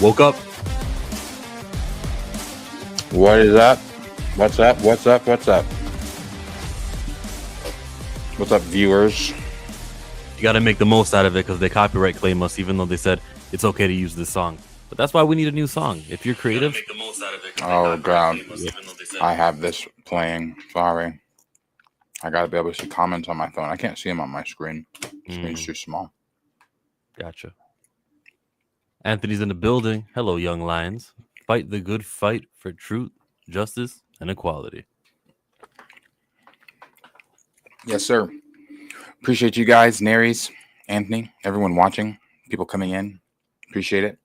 Woke up. What is up? What's up? What's up? What's up? What's up, viewers? You got to make the most out of it because they copyright claim us, even though they said it's okay to use this song. But that's why we need a new song. If you're creative, make the most out of it. Oh god, I have this playing. Sorry, I gotta be able to see comments on my phone. I can't see them on my screen. The screen's too small. Gotcha. Anthony's in the building. Hello, young lions. Fight the good fight for truth, justice, and equality. Yes, sir. Appreciate you guys, Naries, Anthony, everyone watching, people coming in. Appreciate it.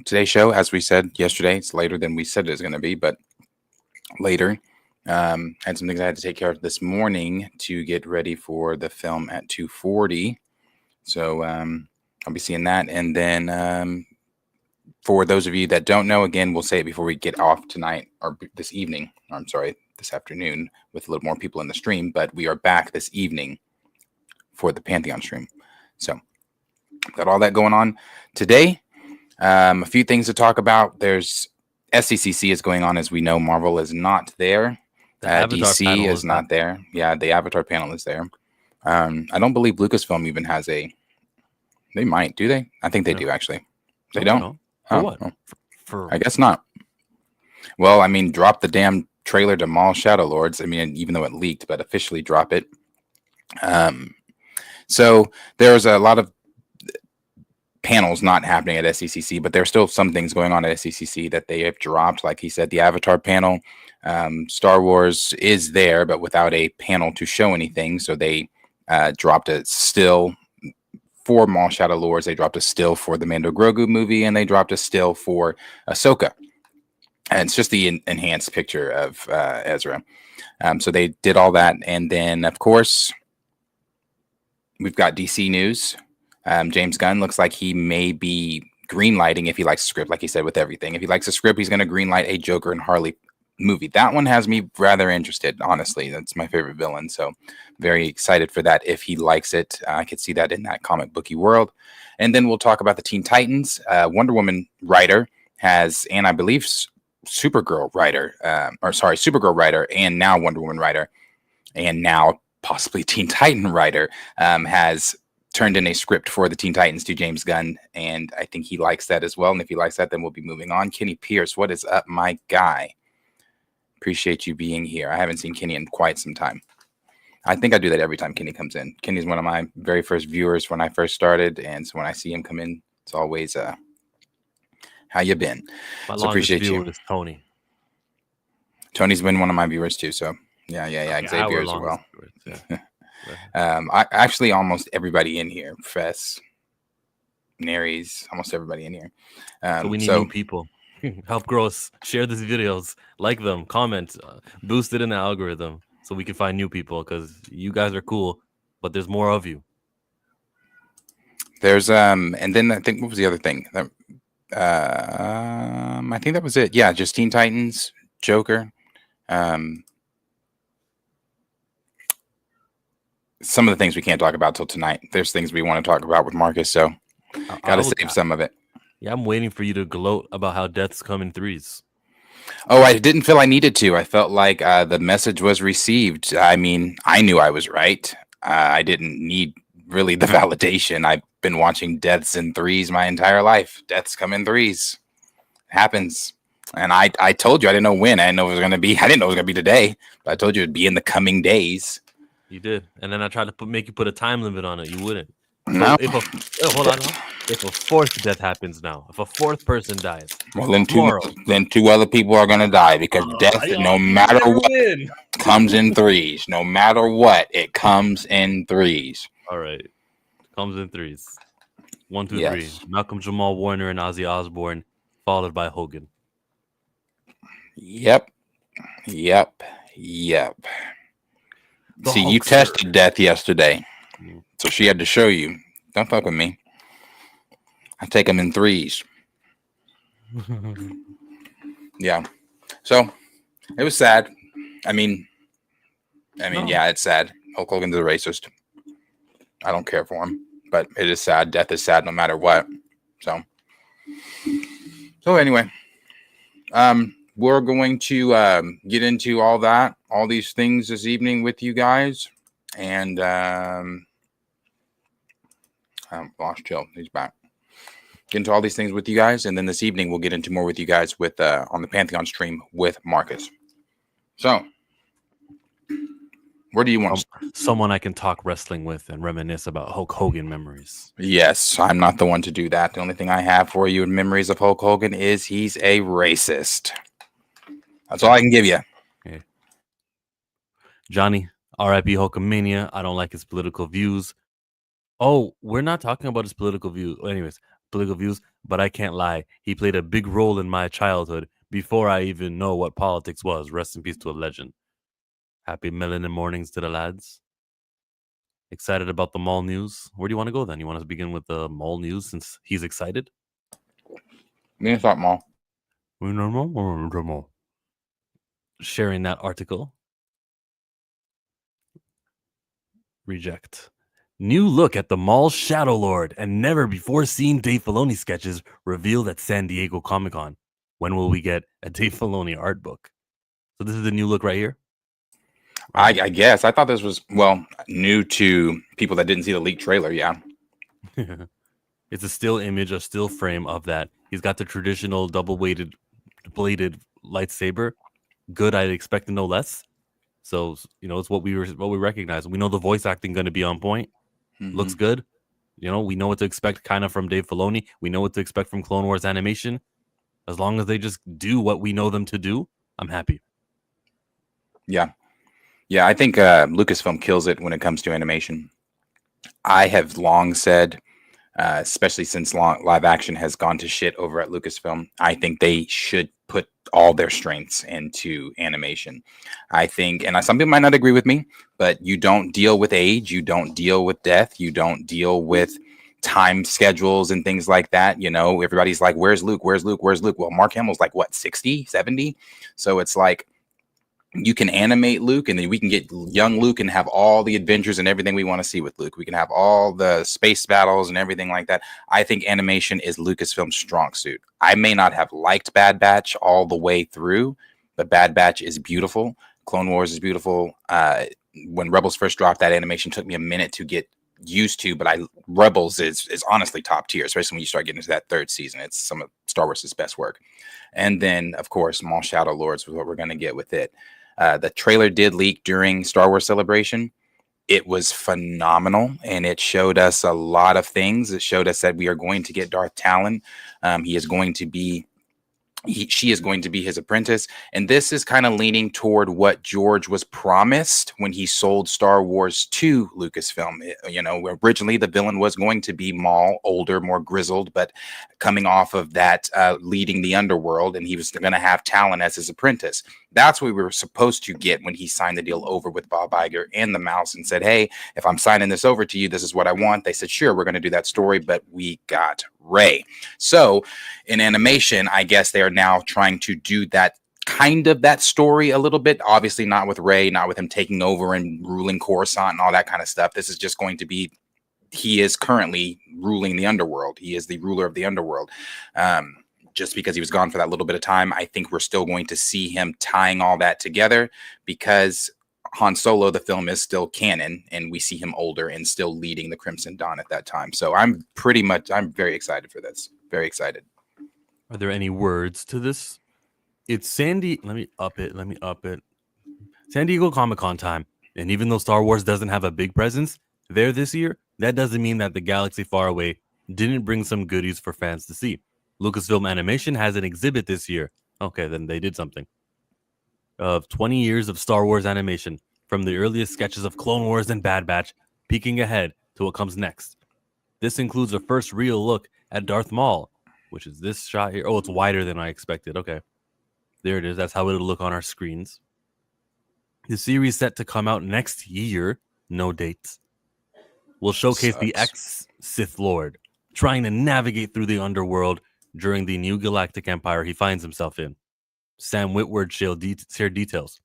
Today's show, as we said yesterday, it's later than we said it was going to be, but later. Had some things I had to take care of this morning to get ready for the film at 2:40. So I'll be seeing that. And then for those of you that don't know, again, we'll say it before we get off tonight or this evening. I'm sorry, this afternoon with a little more people in the stream. But we are back this evening for the Pantheon stream. So got all that going on today. A few things to talk about. There's SCCC is going on, as we know. Marvel is not there. DC is not there. Yeah, the Avatar panel is there. I don't believe Lucasfilm even has a. They might, do they? I think they do, actually. They don't? For what? I guess not. Well, I mean, drop the damn trailer to Maul Shadow Lords. I mean, even though it leaked, but officially drop it. So there's a lot of panels not happening at SCCC, but there's still some things going on at SCCC that they have dropped. Like he said, the Avatar panel. Star Wars is there, but without a panel to show anything. So they dropped a still for Maul Shadow Lords. They dropped a still for the Mando Grogu movie, and they dropped a still for Ahsoka. And it's just the enhanced picture of Ezra. So they did all that. And then, of course, we've got DC news. James Gunn looks like he may be greenlighting, if he likes the script, like he said with everything. If he likes the script, he's going to greenlight a Joker and Harley movie. That one has me rather interested, honestly. That's my favorite villain. So very excited for that. If he likes it, I could see that in that comic booky world. And then we'll talk about the Teen Titans. Wonder Woman writer has, and I believe Supergirl writer, Supergirl writer, and now Wonder Woman writer, and now possibly Teen Titan writer, has turned in a script for the Teen Titans to James Gunn, and I think he likes that as well. And if he likes that, then we'll be moving on. Kenny Pierce, what is up, my guy? Appreciate you being here. I haven't seen Kenny in quite some time. I think I do that every time Kenny comes in. Kenny's one of my very first viewers when I first started, and so when I see him come in, it's always how you been? My so appreciate you. Is Tony. Tony's been one of my viewers too. So yeah, Xavier as well. Actually, almost everybody in here, Fess, Naries, almost everybody in here. So we need new people. Help grow us. Share these videos, like them, comment, boost it in the algorithm so we can find new people, because you guys are cool, but there's more of you. There's and then I think, what was the other thing? I think that was it. Yeah, just Teen Titans, Joker. Some of the things we can't talk about till tonight. There's things we want to talk about with Marcus, so gotta save some of it. Yeah, I'm waiting for you to gloat about how deaths come in threes. Oh, I didn't feel I needed to. I felt like the message was received. I mean, I knew I was right. I didn't need really the validation. I've been watching deaths in threes my entire life. Deaths come in threes. It happens. And I told you I didn't know when. I didn't know it was going to be. I didn't know it was going to be today. But I told you it'd be in the coming days. You did. And then I tried to make you put a time limit on it. You wouldn't. No. So hold on. If a fourth death happens now, if a fourth person dies, well, then two other people are going to die, because death, no matter what, comes in threes. No matter what, it comes in threes. All right. Comes in threes. 1, 2, 3. Malcolm Jamal Warner and Ozzy Osbourne, followed by Hogan. Yep. See, you tested death yesterday, so she had to show you. Don't fuck with me. I take them in threes. Yeah. So it was sad. I mean, yeah, it's sad. Hulk Hogan's a racist. I don't care for him, but it is sad. Death is sad no matter what. So So anyway, we're going to get into all these things this evening with you guys, and lost Chill. He's back. Get into all these things with you guys, and then this evening we'll get into more with you guys with on the Pantheon stream with Marcus. So, where do you want? Someone I can talk wrestling with and reminisce about Hulk Hogan memories. Yes, I'm not the one to do that. The only thing I have for you in memories of Hulk Hogan is he's a racist. That's all I can give you. Okay. Johnny, R.I.P. Hulkamania. I don't like his political views. Oh, we're not talking about his political views. Anyways, political views, but I can't lie. He played a big role in my childhood before I even know what politics was. Rest in peace to a legend. Happy melanin mornings to the lads. Excited about the Maul news. Where do you want to go then? You want to begin with the Maul news since he's excited? Me and thought Maul. Sharing that article. Reject. New look at the Maul Shadow Lord and never before seen Dave Filoni sketches revealed at San Diego Comic-Con. When will we get a Dave Filoni art book? So this is the new look right here? Right. I guess. I thought this was, well, new to people that didn't see the leaked trailer, yeah. It's a still image, a still frame of that. He's got the traditional double-bladed lightsaber. Good, I'd expect no less. So, it's what we recognize. We know the voice acting going to be on point. Mm-hmm. Looks good. We know what to expect kind of from Dave Filoni. We know what to expect from Clone Wars animation. As long as they just do what we know them to do, I'm happy. Yeah. Yeah, I think Lucasfilm kills it when it comes to animation. I have long said, especially since live action has gone to shit over at Lucasfilm, I think they should put all their strengths into animation. I think, and some people might not agree with me, but you don't deal with age, you don't deal with death, you don't deal with time schedules and things like that. Everybody's like, where's Luke? Where's Luke? Where's Luke? Well, Mark Hamill's like, what, 60, 70? So it's like, you can animate Luke, and then we can get young Luke and have all the adventures and everything we want to see with Luke. We can have all the space battles and everything like that. I think animation is Lucasfilm's strong suit. I may not have liked Bad Batch all the way through, but Bad Batch is beautiful. Clone Wars is beautiful. When Rebels first dropped, that animation took me a minute to get used to, but Rebels is honestly top tier, especially when you start getting into that third season. It's some of Star Wars' best work. And then, of course, Maul Shadow Lords was what we're going to get with it. The trailer did leak during Star Wars Celebration. It was phenomenal, and it showed us a lot of things. It showed us that we are going to get Darth Talon. She is going to be his apprentice. And this is kind of leaning toward what George was promised when he sold Star Wars to Lucasfilm. Originally the villain was going to be Maul, older, more grizzled, but coming off of that, leading the underworld, and he was going to have Talon as his apprentice. That's what we were supposed to get when he signed the deal over with Bob Iger and the Mouse and said, hey, if I'm signing this over to you, this is what I want. They said, sure, we're going to do that story, but we got Rey. So in animation, I guess they are now trying to do that kind of that story a little bit. Obviously not with Rey, not with him taking over and ruling Coruscant and all that kind of stuff. This is just going to be, he is currently ruling the underworld. He is the ruler of the underworld. Just because he was gone for that little bit of time, I think we're still going to see him tying all that together, because Han Solo, the film, is still canon, and we see him older and still leading the Crimson Dawn at that time. So I'm very excited for this. Very excited. Are there any words to this? It's Sandy. Let me up it. San Diego Comic-Con time. And even though Star Wars doesn't have a big presence there this year, that doesn't mean that the galaxy far away didn't bring some goodies for fans to see. Lucasfilm Animation has an exhibit this year. Okay, then they did something. Of 20 years of Star Wars animation, from the earliest sketches of Clone Wars and Bad Batch, peeking ahead to what comes next. This includes a first real look at Darth Maul, which is this shot here. Oh, it's wider than I expected. Okay. There it is. That's how it'll look on our screens. The series set to come out next year. No dates. Will showcase the ex-Sith Lord trying to navigate through the underworld during the new galactic empire he finds himself in. Sam Witwer shared details.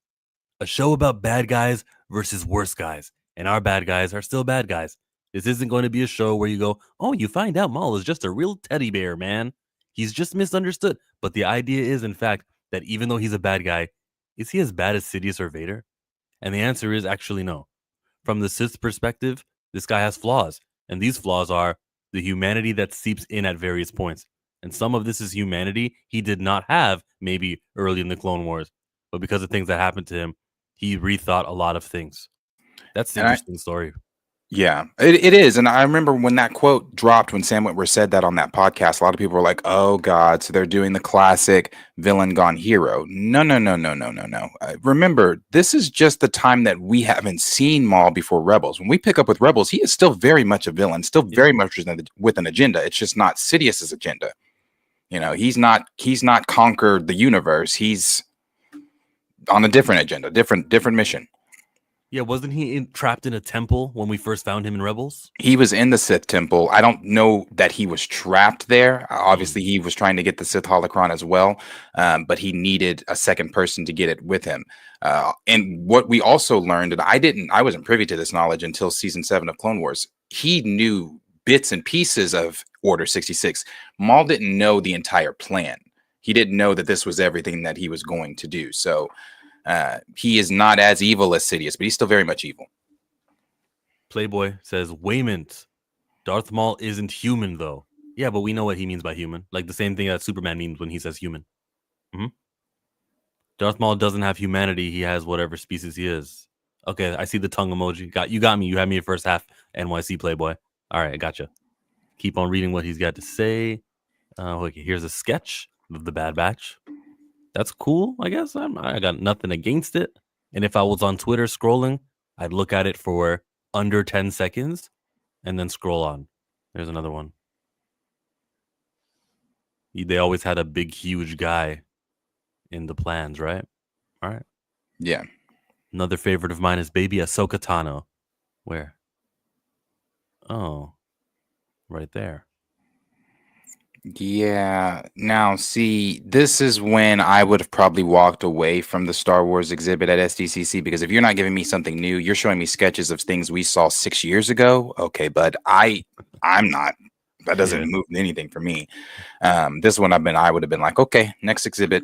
A show about bad guys versus worse guys, and our bad guys are still bad guys. This isn't going to be a show where you go, oh, you find out Maul is just a real teddy bear, man. He's just misunderstood. But the idea is, in fact, that even though he's a bad guy, is he as bad as Sidious or Vader? And the answer is actually no. From the Sith perspective, this guy has flaws. And these flaws are the humanity that seeps in at various points. And some of this is humanity he did not have maybe early in the Clone Wars. But because of things that happened to him, he rethought a lot of things. That's the And interesting story. Yeah, it is. And I remember when that quote dropped, when Sam Witwer said that on that podcast, a lot of people were like, oh, God, so they're doing the classic villain gone hero. No, no, no, no, no, no, no. Remember, this is just the time that we haven't seen Maul before Rebels. When we pick up with Rebels, he is still very much a villain, still very much with an agenda. It's just not Sidious's agenda. You know, he's not conquered the universe. He's on a different agenda, different mission. Yeah, wasn't he trapped in a temple when we first found him in Rebels? He was in the Sith temple. I don't know that he was trapped there. Obviously, he was trying to get the Sith holocron as well, but he needed a second person to get it with him. And what we also learned, and I wasn't privy to this knowledge until season 7 of Clone Wars. He knew bits and pieces of Order 66. Maul didn't know the entire plan. He didn't know that this was everything that he was going to do. So he is not as evil as Sidious, but he's still very much evil. Playboy says, Waymont, Darth Maul isn't human, though. Yeah, but we know what he means by human. Like the same thing that Superman means when he says human. Mm-hmm. Darth Maul doesn't have humanity. He has whatever species he is. Okay, I see the tongue emoji. You got me. You had me at first half. NYC Playboy. All right, I gotcha. Keep on reading what he's got to say. Okay, here's a sketch of the Bad Batch. That's cool, I guess. I got nothing against it. And if I was on Twitter scrolling, I'd look at it for under 10 seconds and then scroll on. There's another one. They always had a big, huge guy in the plans, right? All right. Yeah. Another favorite of mine is Baby Ahsoka Tano. Where? Oh, right there. Yeah. Now, see, this is when I would have probably walked away from the Star Wars exhibit at SDCC, because if you're not giving me something new, you're showing me sketches of things we saw 6 years ago. Okay, bud, I'm not. That doesn't move anything for me. This one I would have been like, okay, next exhibit.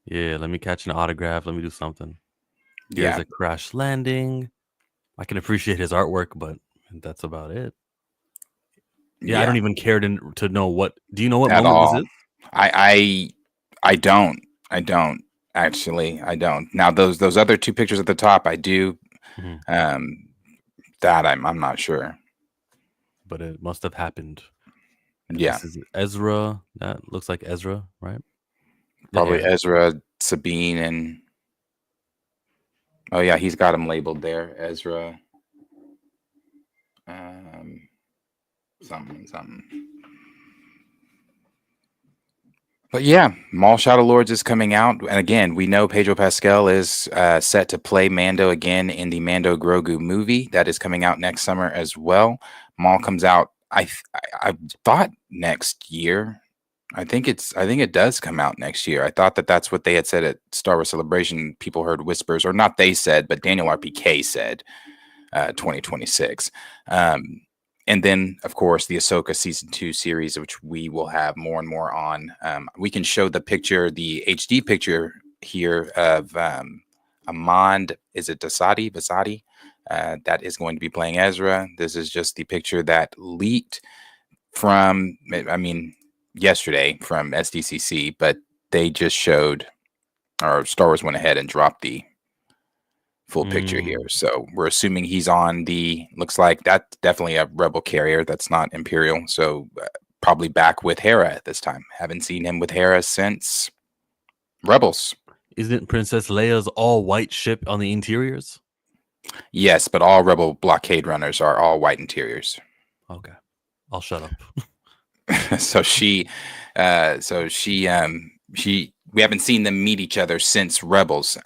Yeah, let me catch an autograph. Let me do something. Here's a crash landing. I can appreciate his artwork, but that's about it. Yeah, I don't even care to know what. Do you know what moment this is? I don't actually. I don't. Now those other two pictures at the top, I do. Mm-hmm. That I'm not sure. But it must have happened. And yeah. This is Ezra. That looks like Ezra, right? Probably Ezra, Sabine, and oh yeah, he's got him labeled there. Ezra. Something. But yeah, Maul Shadow Lords is coming out, and again, we know Pedro Pascal is set to play Mando again in the Mando Grogu movie that is coming out next summer as well. Maul comes out, I thought next year. I think it does come out next year. I thought that's what they had said at Star Wars Celebration. People heard whispers, or not they said, but Daniel RPK said 2026. And then, of course, the Ahsoka Season 2 series, which we will have more and more on. We can show the picture, the HD picture here of Amand, is it Vasadi? That is going to be playing Ezra. This is just the picture that leaked from, yesterday from SDCC, but they just showed, or Star Wars went ahead and dropped the full picture here. So we're assuming he's on looks like that's definitely a Rebel carrier. That's not Imperial. So probably back with Hera at this time. Haven't seen him with Hera since Rebels. Isn't Princess Leia's all white ship on the interiors? Yes, but all Rebel blockade runners are all white interiors. Okay. I'll shut up. So we haven't seen them meet each other since Rebels.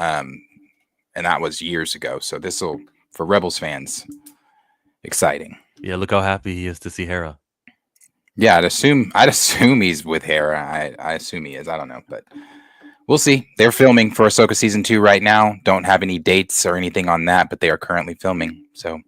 And that was years ago. So this will, for Rebels fans, exciting. Yeah, look how happy he is to see Hera. Yeah, I'd assume he's with Hera. I assume he is. I don't know, but we'll see. They're filming for Ahsoka Season 2 right now. Don't have any dates or anything on that, but they are currently filming. So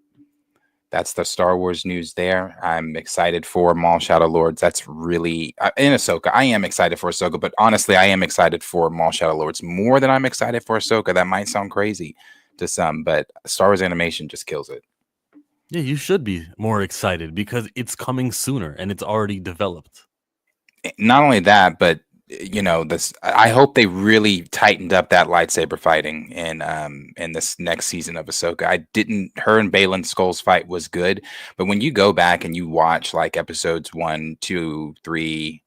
That's the Star Wars news there. I'm excited for Maul Shadow Lords. That's really in Ahsoka. I am excited for Ahsoka, but honestly, I am excited for Maul Shadow Lords more than I'm excited for Ahsoka. That might sound crazy to some, but Star Wars animation just kills it. Yeah, you should be more excited because it's coming sooner and it's already developed. Not only that, but this. I hope they really tightened up that lightsaber fighting in this next season of Ahsoka. I didn't. Her and Baylan Skoll's fight was good, but when you go back and you watch like episodes 1, 2, 3,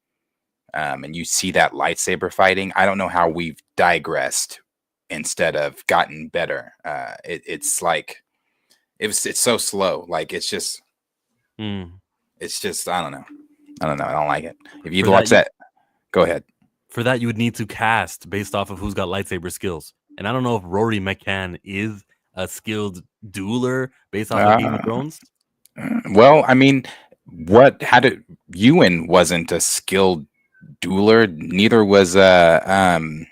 and you see that lightsaber fighting, I don't know how we've digressed instead of gotten better. It's like it's so slow. Like it's just I don't know. I don't know. I don't like it. If you'd For watch that, that, go ahead. for that, you would need to cast based off of who's got lightsaber skills. And I don't know if Rory McCann is a skilled dueler based off of Game of Uh, Thrones. well, I mean, how did Ewan wasn't a skilled dueler? Neither was only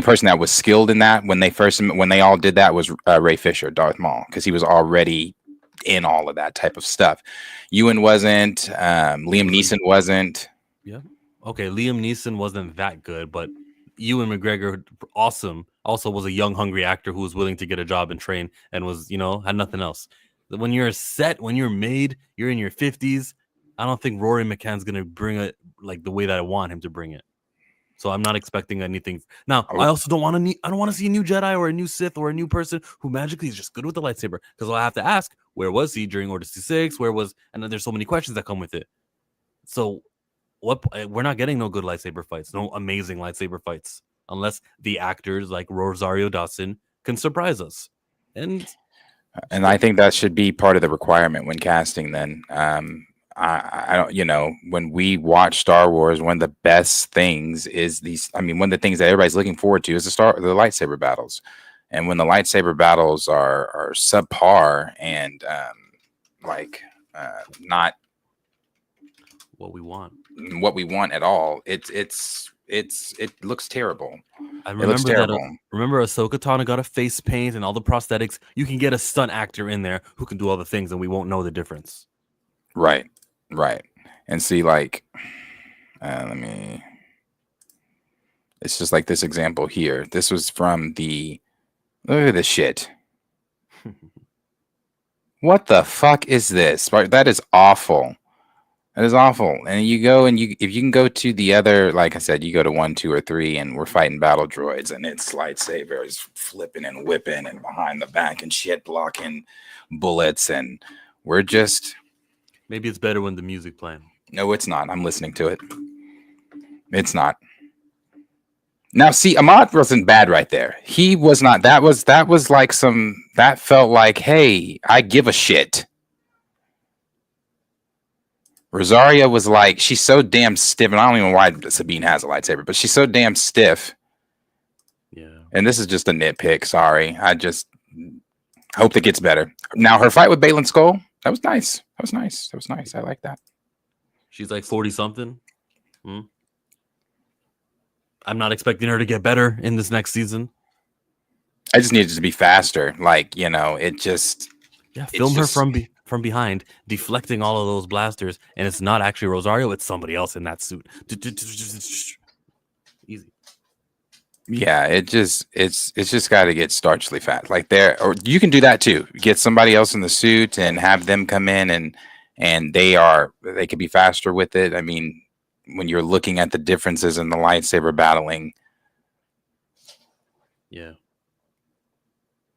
person that was skilled in that when they all did that was Ray Fisher, Darth Maul, because he was already in all of that type of stuff. Ewan wasn't. Liam Neeson wasn't. Yeah. Okay, Liam Neeson wasn't that good, but Ewan McGregor, awesome, also was a young, hungry actor who was willing to get a job and train and was, had nothing else. When you're set, when you're made, you're in your 50s. I don't think Rory McCann's going to bring it like the way that I want him to bring it. So I'm not expecting anything. Now, I also don't want to. I don't want to see a new Jedi or a new Sith or a new person who magically is just good with the lightsaber. Because I'll have to ask, where was he during Order 66? Where was? And then there's so many questions that come with it. So, what? We're not getting no good lightsaber fights, no amazing lightsaber fights, unless the actors like Rosario Dawson can surprise us. And I think that should be part of the requirement when casting. Then, I don't, when we watch Star Wars, one of the best things is these. I mean, one of the things that everybody's looking forward to is the lightsaber battles, and when the lightsaber battles are subpar and not what we want at all, it looks terrible. I remember that. Remember, Ahsoka Tano got a face paint and all the prosthetics. You can get a stunt actor in there who can do all the things, and we won't know the difference. Right. And see, like, let me. It's just like this example here. This was from the. Look at this shit. What the fuck is this? That is awful. That is awful. And you go and if you can go to the other, like I said, you go to 1, 2, or 3, and we're fighting battle droids, and it's lightsabers flipping and whipping and behind the back and shit blocking bullets, and we're just. Maybe it's better when the music playing. No, it's not. I'm listening to it. It's not. Now, see, Ahmad wasn't bad right there. He was not. That was like that felt like, hey, I give a shit. Rosario was like, she's so damn stiff, and I don't even know why Sabine has a lightsaber, but she's so damn stiff. Yeah. And this is just a nitpick. Sorry. I just hope it gets better. Now, her fight with Baylan Skoll, that was nice. I like that. She's like 40-something. I'm not expecting her to get better in this next season. I just needed to be faster. Like, it just. Yeah, film her from behind, deflecting all of those blasters, and it's not actually Rosario, it's somebody else in that suit. Easy. Yeah, it's just got to get starchly fat. Like or you can do that too. Get somebody else in the suit and have them come in and they could be faster with it. I mean, when you're looking at the differences in the lightsaber battling, yeah,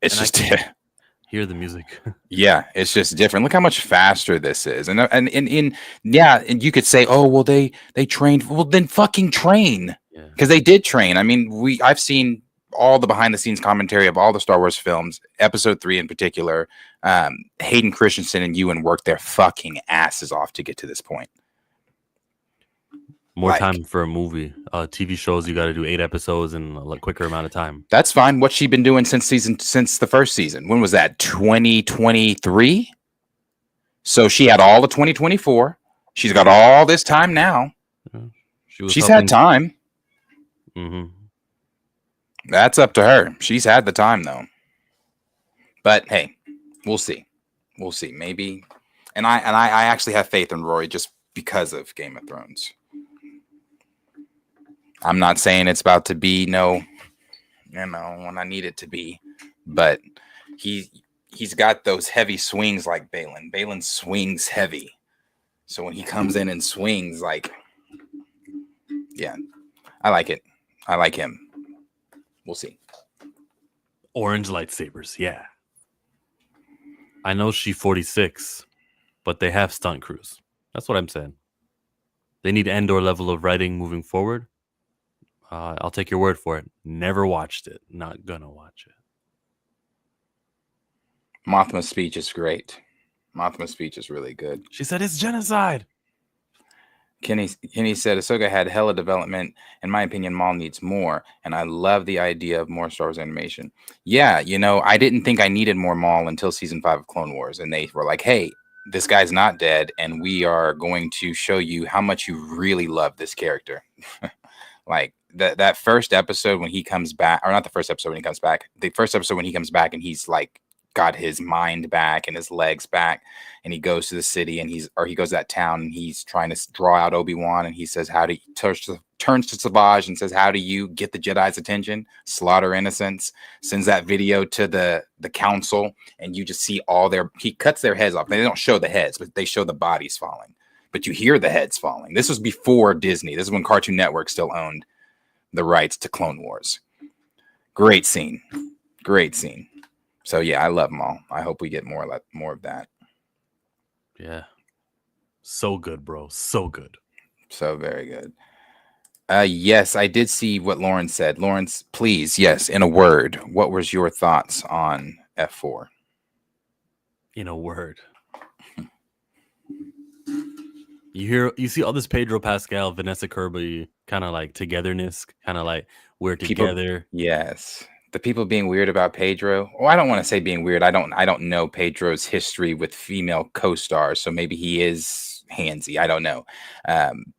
it's just hear the music. Yeah, it's just different. Look how much faster this is, and you could say, oh well, they trained. Well, then fucking train, because they did train. I mean, I've seen all the behind the scenes commentary of all the Star Wars films, Episode 3 in particular. Hayden Christensen and Ewan worked their fucking asses off to get to this point. More time for a movie. TV shows, you got to do 8 episodes in a quicker amount of time. That's fine. What's she been doing since the first season? When was that? 2023? So she had all of 2024. She's got all this time now. She's had time. Mm-hmm. That's up to her. She's had the time, though. But hey, we'll see. We'll see. Maybe. And I actually have faith in Rory just because of Game of Thrones. I'm not saying it's about to be when I need it to be, but he's got those heavy swings like Balin. Balin swings heavy. So when he comes in and swings, like, yeah, I like it. I like him. We'll see. Orange lightsabers, yeah. I know she's 46, but they have stunt crews. That's what I'm saying. They need Endor level of writing moving forward. I'll take your word for it. Never watched it. Not gonna watch it. Mothma's speech is great. Mothma's speech is really good. She said it's genocide. Kenny said Ahsoka had hella development. In my opinion, Maul needs more, and I love the idea of more Star Wars animation. Yeah, I didn't think I needed more Maul until season 5 of Clone Wars, and they were like, "Hey, this guy's not dead, and we are going to show you how much you really love this character." Like that first episode when he comes back, or not the first episode when he comes back, the first episode when he comes back and he's like got his mind back and his legs back, and he goes to the city and he goes to that town and he's trying to draw out Obi-Wan, and he says, turns to Savage and says, "How do you get the Jedi's attention? Slaughter innocents." Sends that video to the council, and you just see he cuts their heads off. They don't show the heads, but they show the bodies falling. But you hear the heads falling. This was before Disney. This is when Cartoon Network still owned the rights to Clone Wars. Great scene. Great scene. So yeah, I love them all. I hope we get more of that. Yeah. So good, bro. So good. So very good. Yes, I did see what Lawrence said. Lawrence, please, yes, in a word, what was your thoughts on F4? In a word. You see all this Pedro Pascal, Vanessa Kirby kind of like togetherness, kind of like we're together. Yes. The people being weird about Pedro. Well, I don't want to say being weird. I don't know Pedro's history with female co-stars, so maybe he is handsy. I don't know.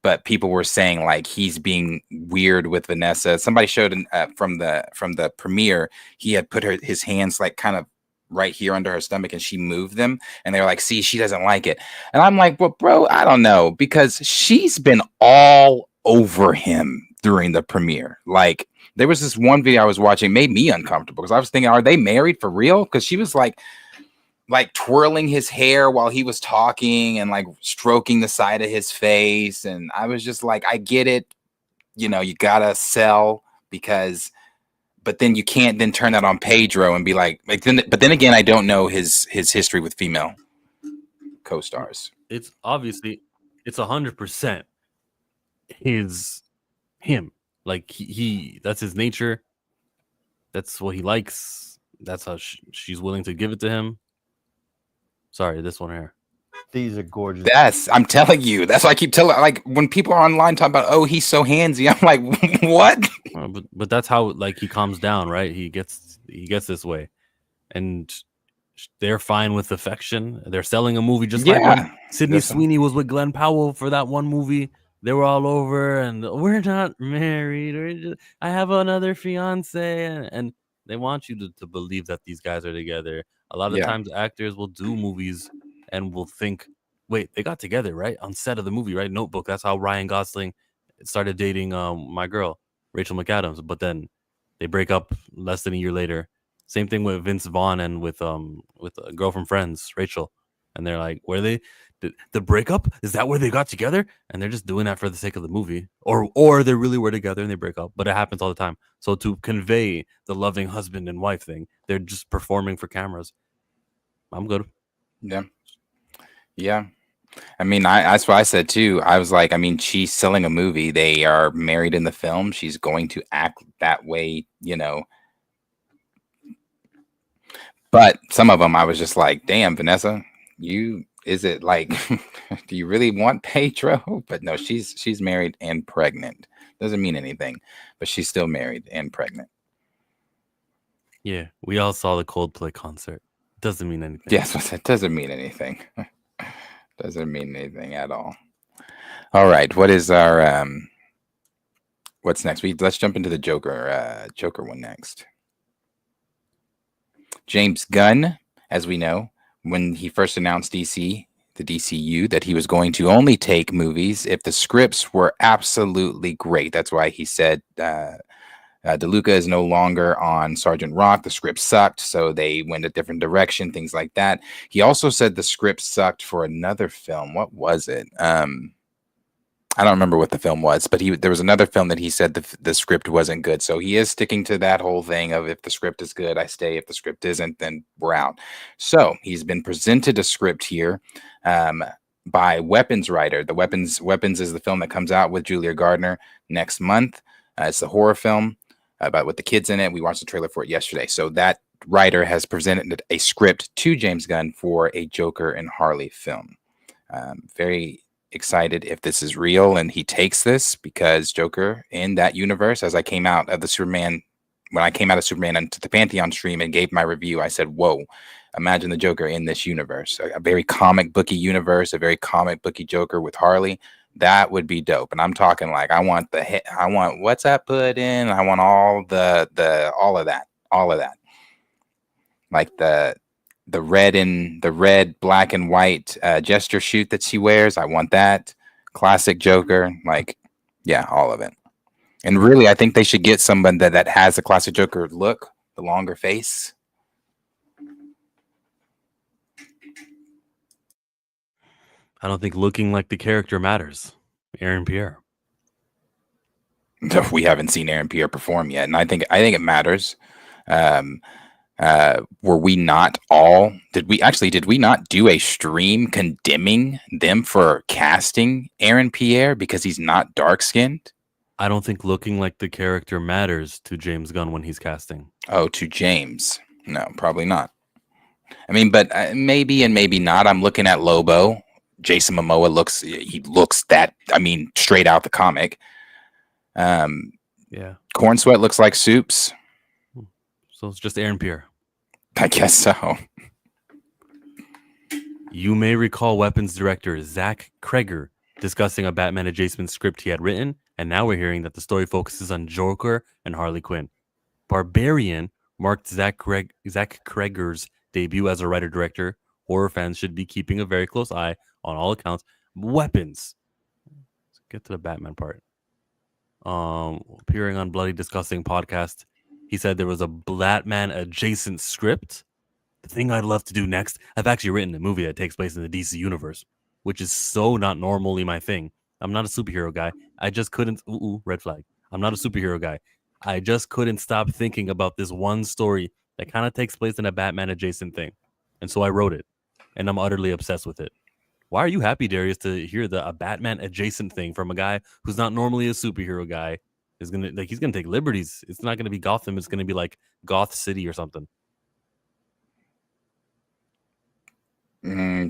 But people were saying like he's being weird with Vanessa. Somebody showed from the premiere, he had put his hands like kind of right here under her stomach, and she moved them, and they were like, "See, she doesn't like it." And I'm like, "Well, bro, I don't know," because she's been all over him during the premiere. Like, there was this one video I was watching, made me uncomfortable because I was thinking, are they married for real? Because she was like twirling his hair while he was talking and like stroking the side of his face. And I was just like, I get it. You gotta sell but then you can't then turn that on Pedro and be like but then again, I don't know his history with female co-stars. It's obviously, it's 100% him. Like he that's his nature. That's what he likes. That's how she's willing to give it to him. Sorry, this one here. These are gorgeous. I'm telling you. That's why I keep telling. Like when people are online talking about, "Oh, he's so handsy," I'm like, what? But that's how like he calms down, right? He gets this way, and they're fine with affection. They're selling a movie just like when Sydney Sweeney was with Glenn Powell for that one movie. They were all over, and we're not married. I have another fiance, and they want you to believe that these guys are together. A lot of times, actors will do movies and will think, "Wait, they got together, right? On set of the movie, right? Notebook." That's how Ryan Gosling started dating my girl, Rachel McAdams. But then they break up less than a year later. Same thing with Vince Vaughn and with a girl from Friends, Rachel. And they're like, "Where they the breakup? Is that where they got together?" And they're just doing that for the sake of the movie, or they really were together and they break up. But it happens all the time. So to convey the loving husband and wife thing, they're just performing for cameras. I'm good. Yeah. I mean, that's what I said too. I was like, I mean, she's selling a movie. They are married in the film. She's going to act that way, But some of them, I was just like, damn, Vanessa, is it like, do you really want Pedro? But no, she's married and pregnant. Doesn't mean anything, but she's still married and pregnant. Yeah, we all saw the Coldplay concert. Doesn't mean anything. Yes, it doesn't mean anything. Doesn't mean anything at all. All right, what is our what's next? Let's jump into the Joker one next. James Gunn, as we know, when he first announced DC, the DCU, that he was going to only take movies if the scripts were absolutely great. That's why he said DeLuca is no longer on Sergeant Rock. The script sucked, so they went a different direction, things like that. He also said the script sucked for another film. What was it? I don't remember what the film was, but there was another film that he said the script wasn't good. So he is sticking to that whole thing of if the script is good, I stay. If the script isn't, then we're out. So he's been presented a script here by Weapons Writer. The Weapons is the film that comes out with Julia Gardner next month. It's a horror film about with the kids in it. We watched the trailer for it yesterday. So that writer has presented a script to James Gunn for a Joker and Harley film. Very excited if this is real and he takes this, because Joker in that universe, as I came out of the Superman, when I came out of Superman into the Pantheon stream and gave my review, I said, whoa, imagine the Joker in this universe, a very comic booky universe, a very comic booky Joker with Harley. That would be dope. And I'm talking like I want what's that put in? I want all all of that. Like the red, black and white gesture shoot that she wears. I want that classic Joker. Like, yeah, all of it. And really, I think they should get someone that has a classic Joker look, the longer face. I don't think looking like the character matters. Aaron Pierre. We haven't seen Aaron Pierre perform yet, and I think it matters. Were we not all? Did we not do a stream condemning them for casting Aaron Pierre because he's not dark skinned? I don't think looking like the character matters to James Gunn when he's casting. Oh, to James? No, probably not. I mean, but maybe and maybe not. I'm looking at Lobo. Jason Momoa looks that. I mean, straight out the comic. Yeah. Corn Sweat looks like Soups. So it's just Aaron Pierre. I guess so. You may recall Weapons director Zach Kreger discussing a Batman adjacent script he had written, and now we're hearing that the story focuses on Joker and Harley Quinn. Barbarian marked Zach Kreger's debut as a writer-director. Horror fans should be keeping a very close eye on all accounts. Weapons. Let's get to the Batman part. Appearing on Bloody Disgusting podcast, he said there was a Batman adjacent script. The thing I'd love to do next, I've actually written a movie that takes place in the DC universe, which is so not normally my thing. I'm not a superhero guy. I just couldn't. Red flag. I'm not a superhero guy. I just couldn't stop thinking about this one story that kind of takes place in a Batman adjacent thing. And so I wrote it, and I'm utterly obsessed with it. Why are you happy, Darius, to hear a Batman adjacent thing from a guy who's not normally a superhero guy? He's gonna take liberties. It's not gonna be Gotham. It's gonna be like Goth City or something.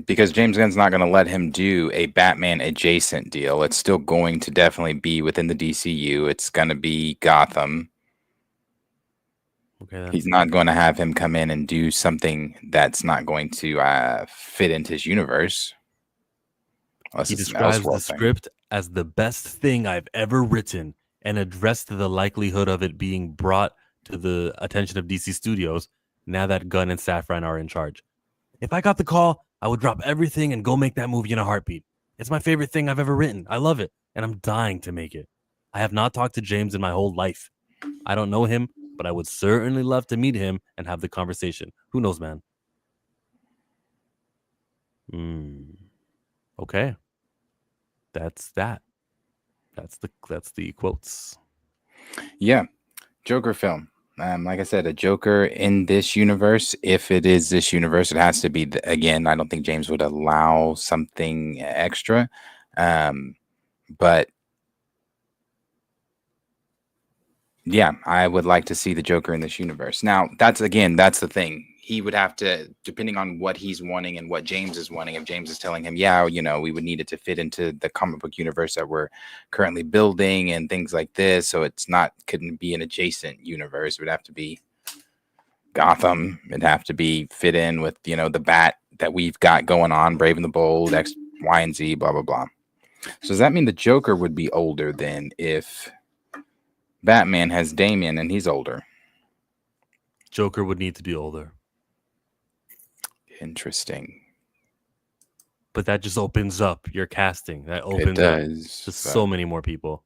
Because James Gunn's not going to let him do a Batman adjacent deal. It's still going to definitely be within the DCU. It's going to be Gotham. Okay, then. He's not going to have him come in and do something that's not going to fit into his universe. He describes the script as the best thing I've ever written and addressed the likelihood of it being brought to the attention of DC Studios now that Gunn and Safran are in charge. If I got the call, I would drop everything and go make that movie in a heartbeat. It's my favorite thing I've ever written. I love it, and I'm dying to make it. I have not talked to James in my whole life. I don't know him, but I would certainly love to meet him and have the conversation. Who knows, man? Okay. That's that. That's the quotes. Yeah. Joker film. Like I said, a Joker in this universe. If it is this universe, it has to be, again, I don't think James would allow something extra. But yeah, I would like to see the Joker in this universe. Now, that's the thing. He would have to, depending on what he's wanting and what James is wanting, if James is telling him, yeah, we would need it to fit into the comic book universe that we're currently building and things like this. So couldn't be an adjacent universe. It would have to be Gotham. It'd have to be fit in with, the Bat that we've got going on, Brave and the Bold, X, Y, and Z, blah, blah, blah. So does that mean the Joker would be older than if Batman has Damian and he's older? Joker would need to be older. Interesting. But that just opens up your casting. That It opens up does. to so many more people.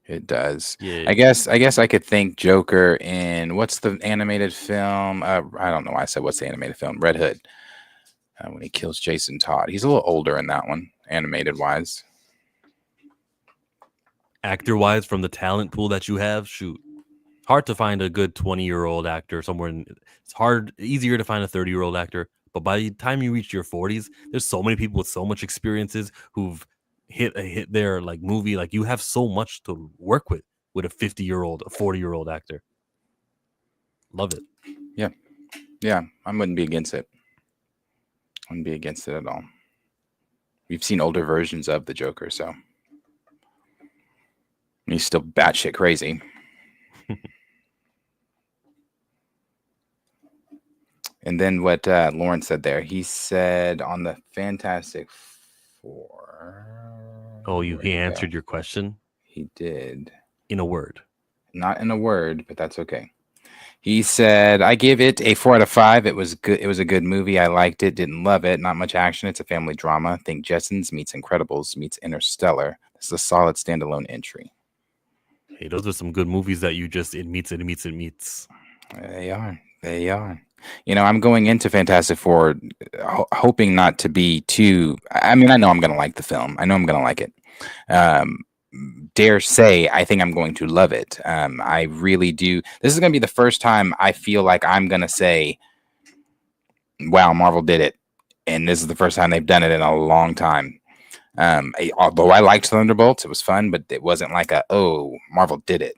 It does. Yeah. I guess I could think Joker in what's the animated film? I don't know why I said what's the animated film. Red Hood. When he kills Jason Todd. He's a little older in that one, animated wise. Actor wise, from the talent pool that you have, shoot. Hard to find a good 20-year-old actor somewhere. It's easier to find a 30-year-old actor. But by the time you reach your 40s, there's so many people with so much experiences who've hit their like movie. Like you have so much to work with a 50-year-old, a 40-year-old actor. Love it. Yeah, I wouldn't be against it. I wouldn't be against it at all. We've seen older versions of the Joker, so he's still batshit crazy. And then what Lauren said there, he said on the Fantastic Four. Oh, he answered your question? He did. In a word. Not in a word, but that's okay. He said, I give it a 4 out of 5. It was good. It was a good movie. I liked it. Didn't love it. Not much action. It's a family drama. Think Jetsons meets Incredibles meets Interstellar. This is a solid standalone entry. Hey, those are some good movies that you just, it meets. They are. You know, I'm going into Fantastic Four hoping not to be too. I mean, I know I'm going to like the film. I know I'm going to like it. Dare say, I think I'm going to love it. I really do. This is going to be the first time I feel like I'm going to say, wow, Marvel did it. And this is the first time they've done it in a long time. Although I liked Thunderbolts, it was fun, but it wasn't like Marvel did it.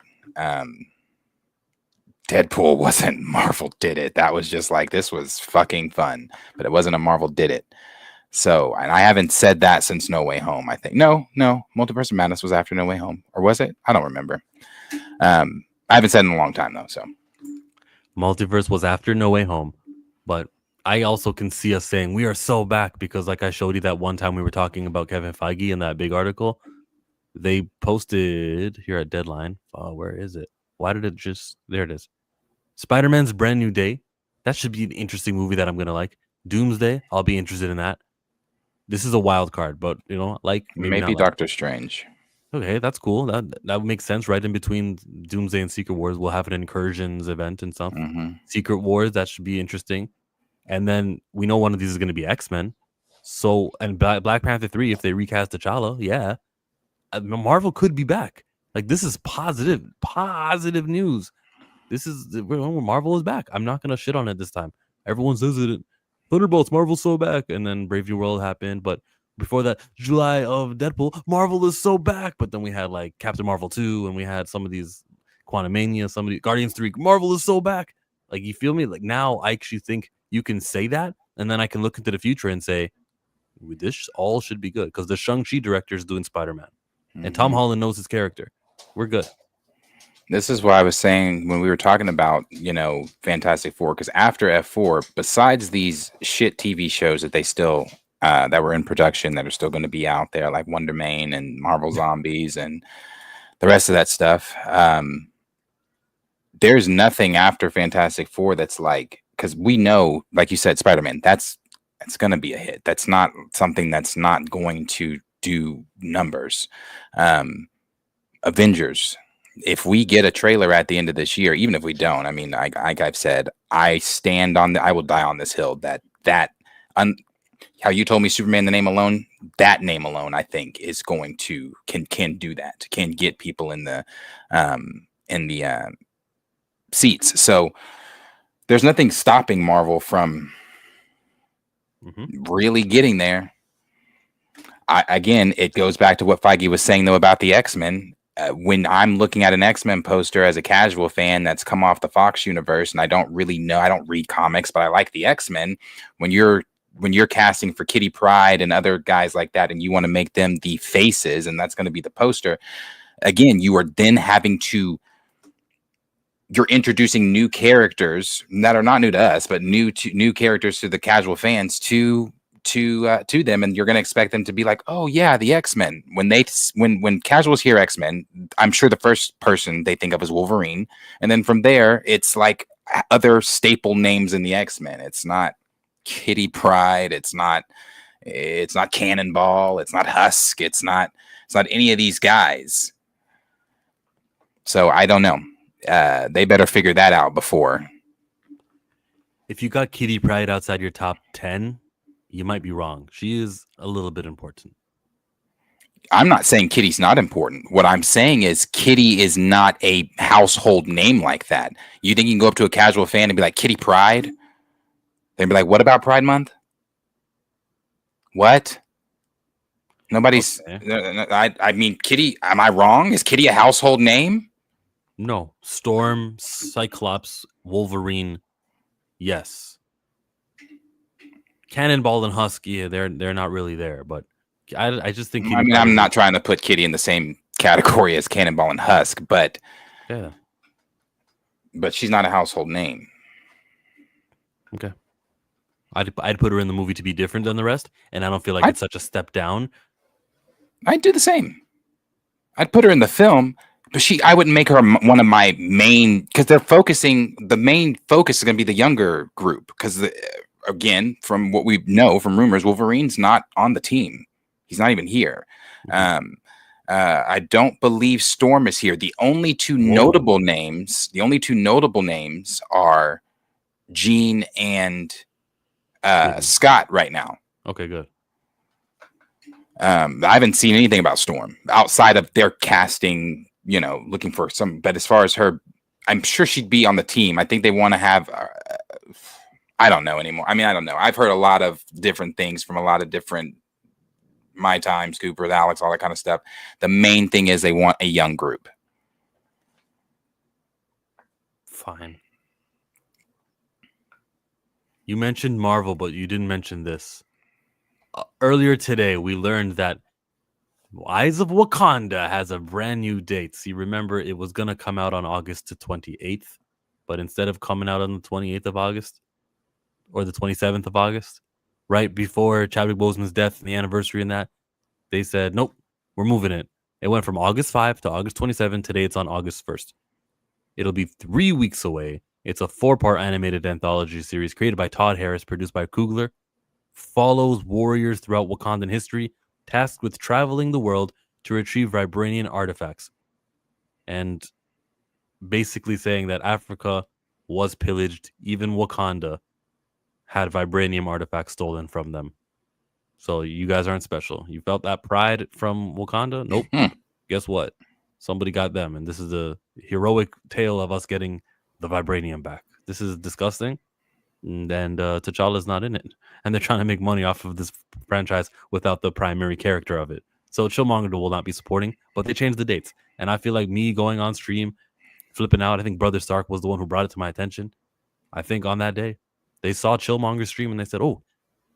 Deadpool wasn't Marvel did it. That was just like, this was fucking fun, but it wasn't a Marvel did it. So, and I haven't said that since No Way Home, I think. No, Multiverse of Madness was after No Way Home. Or was it? I don't remember. I haven't said it in a long time, though, so. Multiverse was after No Way Home, but I also can see us saying we are so back because like I showed you that one time we were talking about Kevin Feige in that big article. They posted here at Deadline. Where is it? Why did it just... There it is. Spider-Man's Brand New Day. That should be an interesting movie that I'm going to like. Doomsday. I'll be interested in that. This is a wild card, but you know, like maybe Doctor Strange. Okay, that's cool. That makes sense. Right in between Doomsday and Secret Wars, we'll have an Incursions event and stuff. Mm-hmm. Secret Wars, that should be interesting. And then we know one of these is going to be X-Men. So, and Black Panther 3, if they recast T'Challa, yeah, Marvel could be back. Like this is positive news. This is Marvel is back. I'm not gonna shit on it this time. Everyone says it. Thunderbolts, Marvel's so back, and then Brave New World happened. But before that, July of Deadpool, Marvel is so back. But then we had like Captain Marvel 2, and we had some of these Quantumania, some of the Guardians 3. Marvel is so back. Like you feel me? Like now I actually think you can say that, and then I can look into the future and say this all should be good because the Shang-Chi director is doing Spider-Man, and Tom Holland knows his character. We're good. This is what I was saying when we were talking about, you know, Fantastic Four, because after F4, besides these shit TV shows that they still, that were in production that are still going to be out there, like Wonder Man and Marvel Zombies and the rest of that stuff, there's nothing after Fantastic Four that's like, because we know, like you said, Spider-Man, that's going to be a hit. That's not something that's not going to do numbers. Avengers. If we get a trailer at the end of this year, even if we don't, I mean, like I've said, I will die on this hill how you told me Superman, the name alone, that name alone, I think is going to, can do that, can get people in the seats. So there's nothing stopping Marvel from really getting there. Again, it goes back to what Feige was saying though about the X-Men. When I'm looking at an X-Men poster as a casual fan that's come off the Fox universe, and I don't really know, I don't read comics, but I like the X-Men. When you're casting for Kitty Pryde and other guys like that, and you want to make them the faces, and that's going to be the poster, again, you are then you're introducing new characters that are not new to us, but new characters to the casual fans to them, and you're going to expect them to be like, oh yeah, the X-Men. When casuals hear X-Men, I'm sure the first person they think of is Wolverine, and then from there it's like other staple names in the X-Men. It's not Kitty Pride. It's not Cannonball. It's not Husk. It's not any of these guys. So I don't know. They better figure that out before. If you got Kitty Pryde outside your top 10, you might be wrong. She is a little bit important. I'm not saying Kitty's not important. What I'm saying is Kitty is not a household name like that. You think you can go up to a casual fan and be like, Kitty Pride? They'd be like, what about Pride Month? What? Nobody's... Okay. I mean, Kitty, am I wrong? Is Kitty a household name? No. Storm, Cyclops, Wolverine, yes. Cannonball and Husky, they're not really there, but I just think... I mean, I'm not trying to put Kitty in the same category as Cannonball and Husk, but... Yeah. But she's not a household name. Okay. I'd put her in the movie to be different than the rest, and I don't feel like it's such a step down. I'd do the same. I'd put her in the film, but I wouldn't make her one of my main, because the main focus is going to be the younger group. Because again, from what we know from rumors, Wolverine's not on the team. He's not even here. I don't believe Storm is here. The only two notable names are Jean and Scott right now. Okay, good. I haven't seen anything about Storm outside of their casting, looking for some. But as far as her, I'm sure she'd be on the team. I think they want to have. I don't know anymore. I mean, I don't know. I've heard a lot of different things from a lot of different My Time, Scooper, Alex, all that kind of stuff. The main thing is they want a young group. Fine. You mentioned Marvel, but you didn't mention this. Earlier today, we learned that Eyes of Wakanda has a brand new date. See, remember, it was going to come out on August the 28th, but instead of coming out on the 28th of August or the 27th of August, right before Chadwick Boseman's death and the anniversary and that, they said, nope, we're moving it. It went from August 5 to August 27. Today, it's on August 1st. It'll be 3 weeks away. It's a 4-part animated anthology series created by Todd Harris, produced by Coogler. Follows warriors throughout Wakandan history, tasked with traveling the world to retrieve vibranium artifacts. And basically saying that Africa was pillaged. Even Wakanda had vibranium artifacts stolen from them. So you guys aren't special. You felt that pride from Wakanda? Nope. Guess what? Somebody got them. And this is the heroic tale of us getting the vibranium back. This is disgusting. And T'Challa's not in it. And they're trying to make money off of this franchise without the primary character of it. So Killmonger will not be supporting, but they changed the dates. And I feel like me going on stream, flipping out, I think Brother Stark was the one who brought it to my attention. I think on that day, they saw Killmonger's stream and they said, oh,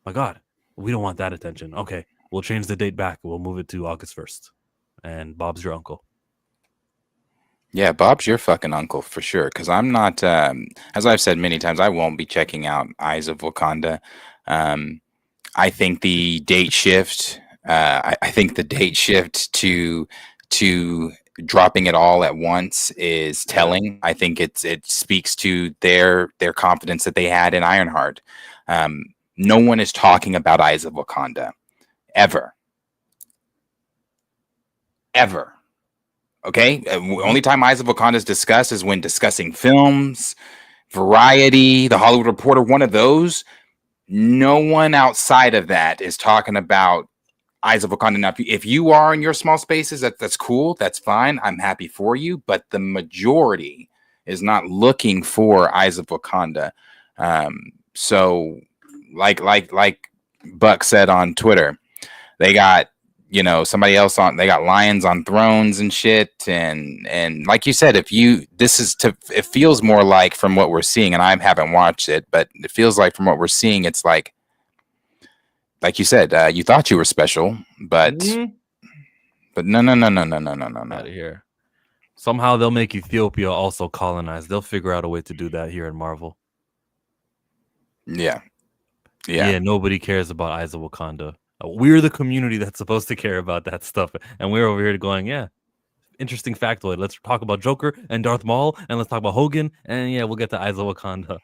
my God, we don't want that attention. Okay, we'll change the date back. We'll move it to August 1st. And Bob's your uncle. Yeah, Bob's your fucking uncle for sure. Because I'm not, as I've said many times, I won't be checking out Eyes of Wakanda. I think the date shift. I think the date shift to dropping it all at once is telling. I think it speaks to their confidence that they had in Ironheart. No one is talking about Eyes of Wakanda ever. Okay, only time Eyes of Wakanda is discussed is when discussing films, Variety, The Hollywood Reporter, one of those. No one outside of that is talking about Eyes of Wakanda. Now, if you are in your small spaces, that's cool. That's fine. I'm happy for you. But the majority is not looking for Eyes of Wakanda. So, like Buck said on Twitter, they got somebody else on. They got lions on thrones and shit. And like you said, it feels more like from what we're seeing, and I haven't watched it, but it feels like from what we're seeing, it's like you said, you thought you were special, but no. Out of here. Somehow they'll make Ethiopia also colonized. They'll figure out a way to do that here in Marvel. Yeah. Nobody cares about Eyes of Wakanda. We're the community that's supposed to care about that stuff, and we're over here going, yeah, interesting factoid. Let's talk about Joker and Darth Maul, and let's talk about Hogan, and yeah, we'll get to Eyes of Wakanda.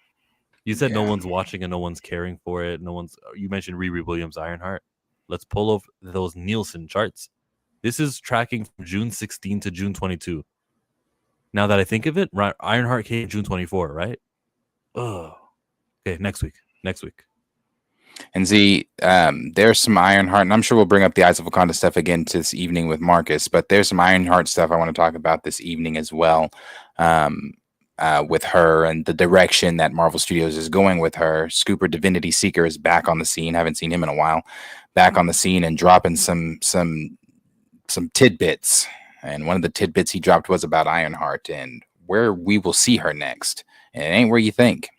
You said no Yeah. one's watching and no one's caring for it. No one's. You mentioned Riri Williams Ironheart. Let's pull over those Nielsen charts. This is tracking from June 16 to June 22. Now that I think of it, Ironheart came June 24, right? Oh, okay. Next week. Next week. And Z, there's some Ironheart, and I'm sure we'll bring up the Eyes of Wakanda stuff again this evening with Marcus, but there's some Ironheart stuff I want to talk about this evening as well, with her and the direction that Marvel Studios is going with her. Scooper Divinity Seeker is back on the scene. Haven't seen him in a while. Back on the scene and dropping some tidbits. And one of the tidbits he dropped was about Ironheart and where we will see her next. And it ain't where you think.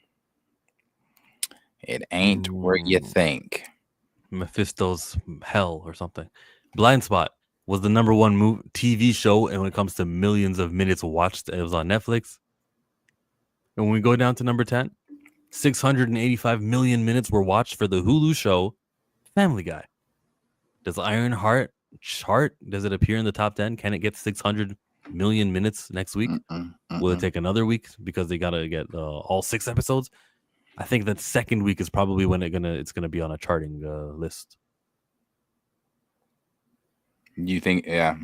It ain't where you think. Mephisto's hell or something. Blind Spot was the number one TV show, and when it comes to millions of minutes watched, it was on Netflix. And when we go down to number 10, 685 million minutes were watched for the Hulu show Family Guy. Does Ironheart chart? Does it appear in the top 10? Can it get 600 million minutes next week? Will it take another week because they gotta get all 6 episodes? I think that second week is probably when it's gonna be on a charting list. You think? Yeah.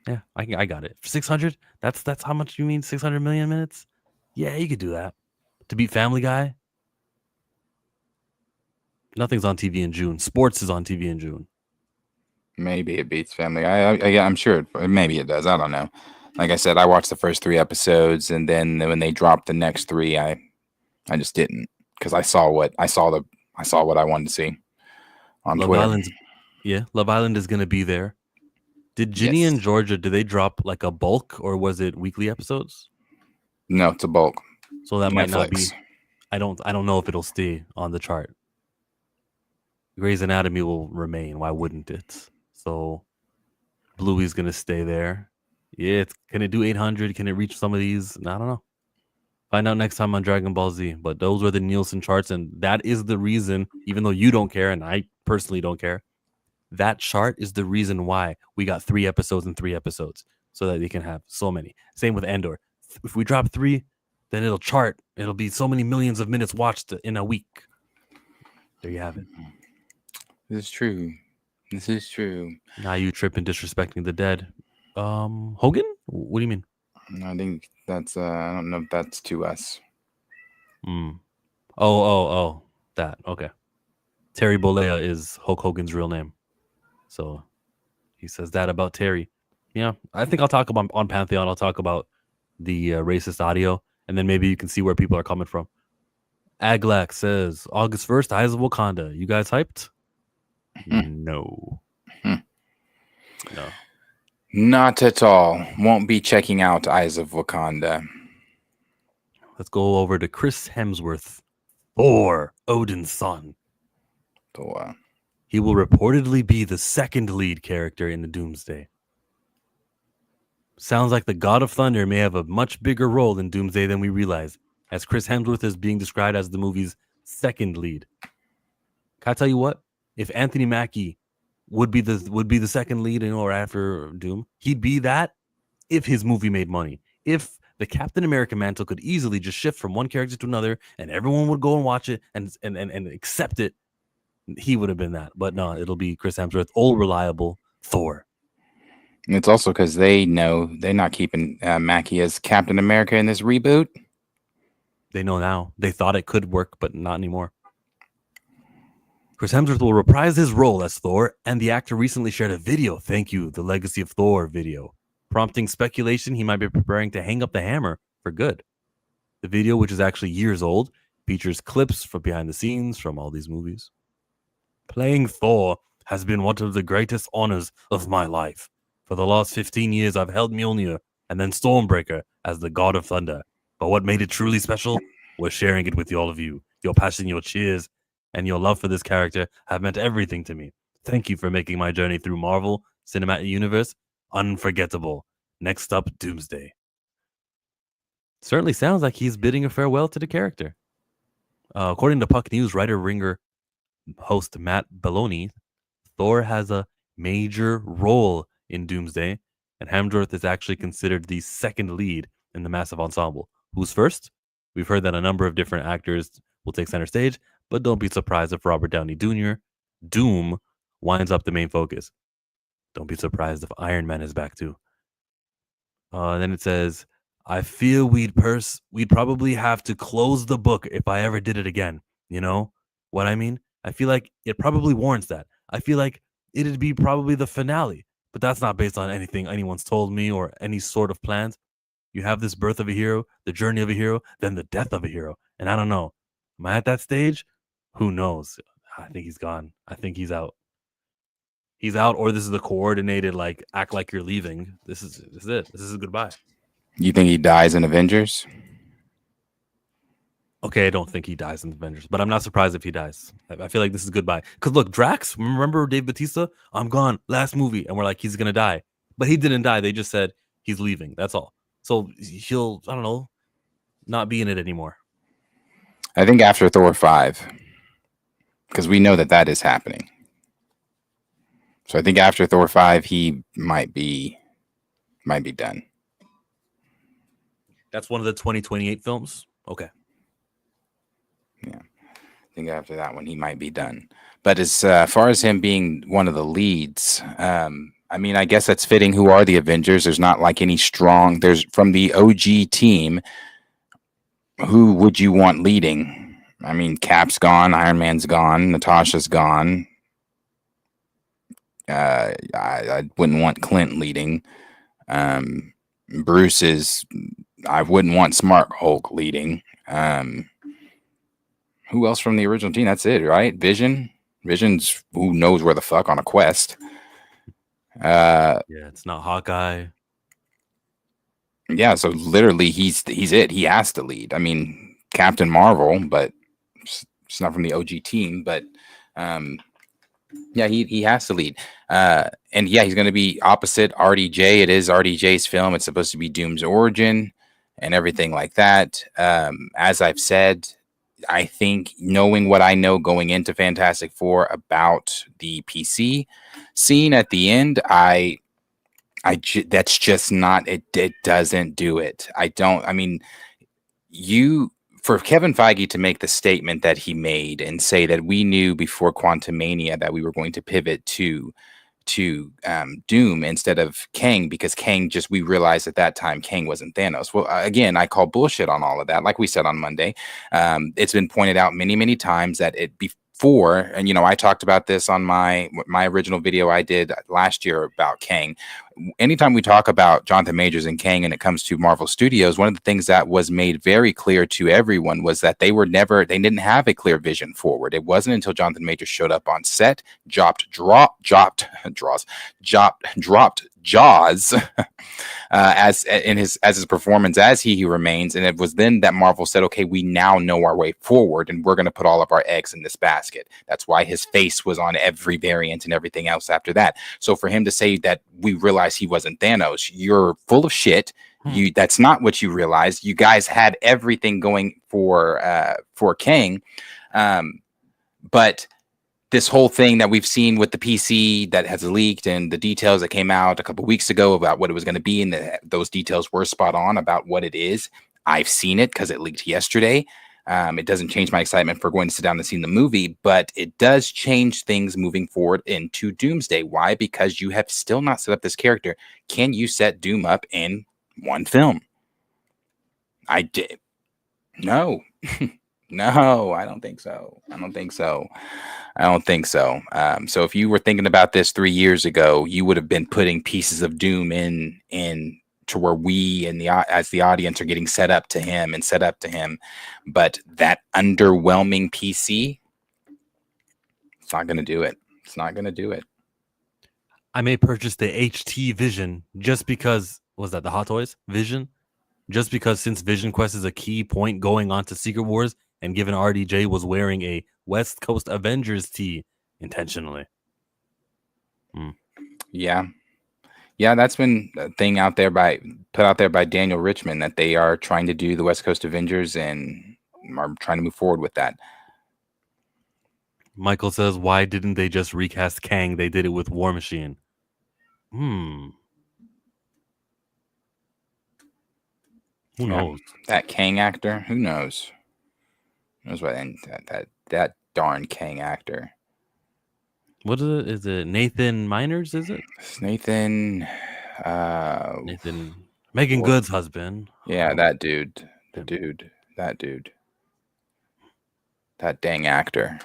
Yeah, I got it. 600. That's how much you mean 600 million minutes? Yeah, you could do that to beat Family Guy. Nothing's on TV in June. Sports is on TV in June. Maybe it beats Family Guy. I'm sure. Maybe it does. I don't know. Like I said, I watched the first 3 episodes, and then when they dropped the next 3, I just didn't, because I saw what I wanted to see on Love Twitter. Island's, yeah, Love Island is gonna be there. Did Ginny and Georgia, did they drop like a bulk, or was it weekly episodes? No, it's a bulk. So that might not be. I don't know if it'll stay on the chart. Grey's Anatomy will remain. Why wouldn't it? So Bluey's gonna stay there. Yeah, can it do 800? Can it reach some of these? I don't know. Find out next time on Dragon Ball Z. But those were the Nielsen charts, and that is the reason, even though you don't care, and I personally don't care, that chart is the reason why we got 3 episodes and 3 episodes, so that they can have so many. Same with Andor. If we drop 3, then it'll chart. It'll be so many millions of minutes watched in a week. There you have it. This is true. This is true. Now you tripping, disrespecting the dead. Hogan? What do you mean? I think that's I don't know if that's to us. Oh, that. Okay. Terry Bollea is Hulk Hogan's real name. So he says that about Terry. Yeah, I think I'll talk about on Pantheon. I'll talk about the racist audio, and then maybe you can see where people are coming from. Aglak says August 1st, Eyes of Wakanda. You guys hyped? No. No. Not at all. Won't be checking out Eyes of Wakanda. Let's go over to Chris Hemsworth, Thor, Odin's son. Thor. He will reportedly be the second lead character in the Doomsday. Sounds like the God of Thunder may have a much bigger role in Doomsday than we realize, as Chris Hemsworth is being described as the movie's second lead. Can I tell you what? If Anthony Mackie would be the second lead, or after Doom, he'd be that if his movie made money. If the Captain America mantle could easily just shift from one character to another, and everyone would go and watch it and accept it, he would have been that. But no, it'll be Chris Hemsworth, old reliable Thor. And it's also because they know they're not keeping Mackie as Captain America in this reboot. They know now. They thought it could work, but not anymore. Chris Hemsworth will reprise his role as Thor, and the actor recently shared a video, thank you, the Legacy of Thor video, prompting speculation he might be preparing to hang up the hammer for good. The video, which is actually years old, features clips from behind the scenes from all these movies. Playing Thor has been one of the greatest honors of my life. For the last 15 years, I've held Mjolnir and then Stormbreaker as the God of Thunder. But what made it truly special was sharing it with all of you. Your passion, your cheers, and your love for this character have meant everything to me. Thank you for making my journey through Marvel Cinematic Universe unforgettable. Next up, Doomsday. Certainly sounds like he's bidding a farewell to the character. According to Puck News, writer Ringer host Matt Belloni, Thor has a major role in Doomsday, and Hemsworth is actually considered the second lead in the massive ensemble. Who's first? We've heard that a number of different actors will take center stage, but don't be surprised if Robert Downey Jr., Doom, winds up the main focus. Don't be surprised if Iron Man is back too. Then it says, I feel we'd probably have to close the book if I ever did it again. You know what I mean? I feel like it probably warrants that. I feel like it'd be probably the finale, but that's not based on anything anyone's told me or any sort of plans. You have this birth of a hero, the journey of a hero, then the death of a hero. And I don't know. Am I at that stage? Who knows? I think he's gone. I think he's out. He's out, or this is the coordinated like act like you're leaving. This is it. This is goodbye. You think he dies in Avengers? Okay, I don't think he dies in Avengers, but I'm not surprised if he dies. I feel like this is goodbye. Because look, Drax, remember Dave Bautista? I'm gone. Last movie, and we're like, he's gonna die, but he didn't die. They just said he's leaving. That's all. So he'll, I don't know, not be in it anymore. I think after Thor 5, because we know that is happening. So I think after Thor 5, he might be done. That's one of the 2028 films. Okay. Yeah, I think after that one he might be done. But as far as him being one of the leads, I mean, I guess that's fitting. Who are the Avengers? There's not like any strong. There's from the OG team. Who would you want leading? I mean, Cap's gone, Iron Man's gone, Natasha's gone. I wouldn't want Clint leading. Bruce is. I wouldn't want Smart Hulk leading. Who else from the original team? That's it, right? Vision's who knows where the fuck on a quest. Yeah, it's not Hawkeye. Yeah, so literally he's it. He has to lead. I mean, Captain Marvel, but it's not from the OG team. But yeah, he has to lead. And yeah, he's going to be opposite RDJ. It is RDJ's film. It's supposed to be Doom's origin and everything like that. As I've said, I think knowing what I know going into Fantastic Four about the PC scene at the end, that's just not it. It doesn't do it. I mean, for Kevin Feige to make the statement that he made and say that we knew before Quantumania that we were going to pivot to Doom instead of Kang, because we realized at that time Kang wasn't Thanos. Well, again, I call bullshit on all of that. Like we said on Monday, it's been pointed out many times that before, and I talked about this on my original video I did last year about Kang. Anytime we talk about Jonathan Majors and Kang and it comes to Marvel Studios, one of the things that was made very clear to everyone was that they didn't have a clear vision forward. It wasn't until Jonathan Majors showed up on set, dropped Jaws as his performance as he remains, and it was then that Marvel said, okay, we now know our way forward and we're going to put all of our eggs in this basket. That's why his face was on every variant and everything else after that. So for him to say that we realized he wasn't Thanos, you're full of shit. That's not what you realized. You guys had everything going for Kang, but this whole thing that we've seen with the PC that has leaked and the details that came out a couple weeks ago about what it was going to be, and those details were spot on about what it is. I've seen it because it leaked yesterday. It doesn't change my excitement for going to sit down and see the movie, but it does change things moving forward into Doomsday. Why? Because you have still not set up this character. Can you set Doom up in one film? I did. No. No, I don't think so. So if you were thinking about this 3 years ago, you would have been putting pieces of Doom in to where we and as the audience are getting set up to him. But that underwhelming PC, it's not going to do it. I may purchase the HT Vision just because, was that the Hot Toys Vision? Just because since Vision Quest is a key point going on to Secret Wars, and given RDJ was wearing a West Coast Avengers tee intentionally. Yeah, that's been a thing put out there by Daniel Richmond, that they are trying to do the West Coast Avengers and are trying to move forward with that. Michael says, why didn't they just recast Kang? They did it with War Machine. Who knows? That Kang actor, who knows? That's what, and that darn Kang actor. What is it? Is it Nathan Miners? Is it It's Nathan? Nathan Megan Lord. Good's husband? Yeah, Oh, that dude. him. That dude. That dang actor.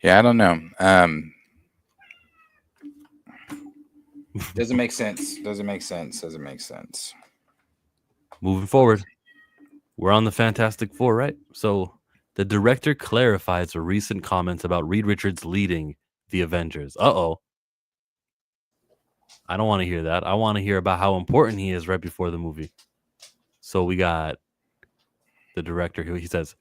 Yeah, I don't know. Doesn't make sense. Doesn't make sense. Doesn't make sense. Moving forward, we're on the Fantastic Four, right? So the director clarifies her recent comments about Reed Richards leading the Avengers. Uh-oh. I don't want to hear that. I want to hear about how important he is right before the movie. So we got the director who he says,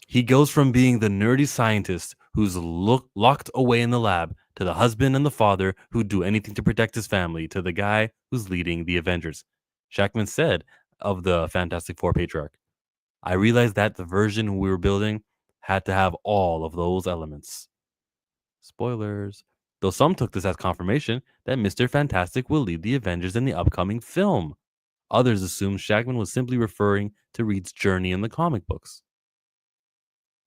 he goes from being the nerdy scientist who's locked away in the lab to the husband and the father who'd do anything to protect his family to the guy who's leading the Avengers. Shackman said of the Fantastic Four patriarch, I realized that the version we were building had to have all of those elements. Spoilers. Though some took this as confirmation that Mr. Fantastic will lead the Avengers in the upcoming film. Others assumed Shackman was simply referring to Reed's journey in the comic books.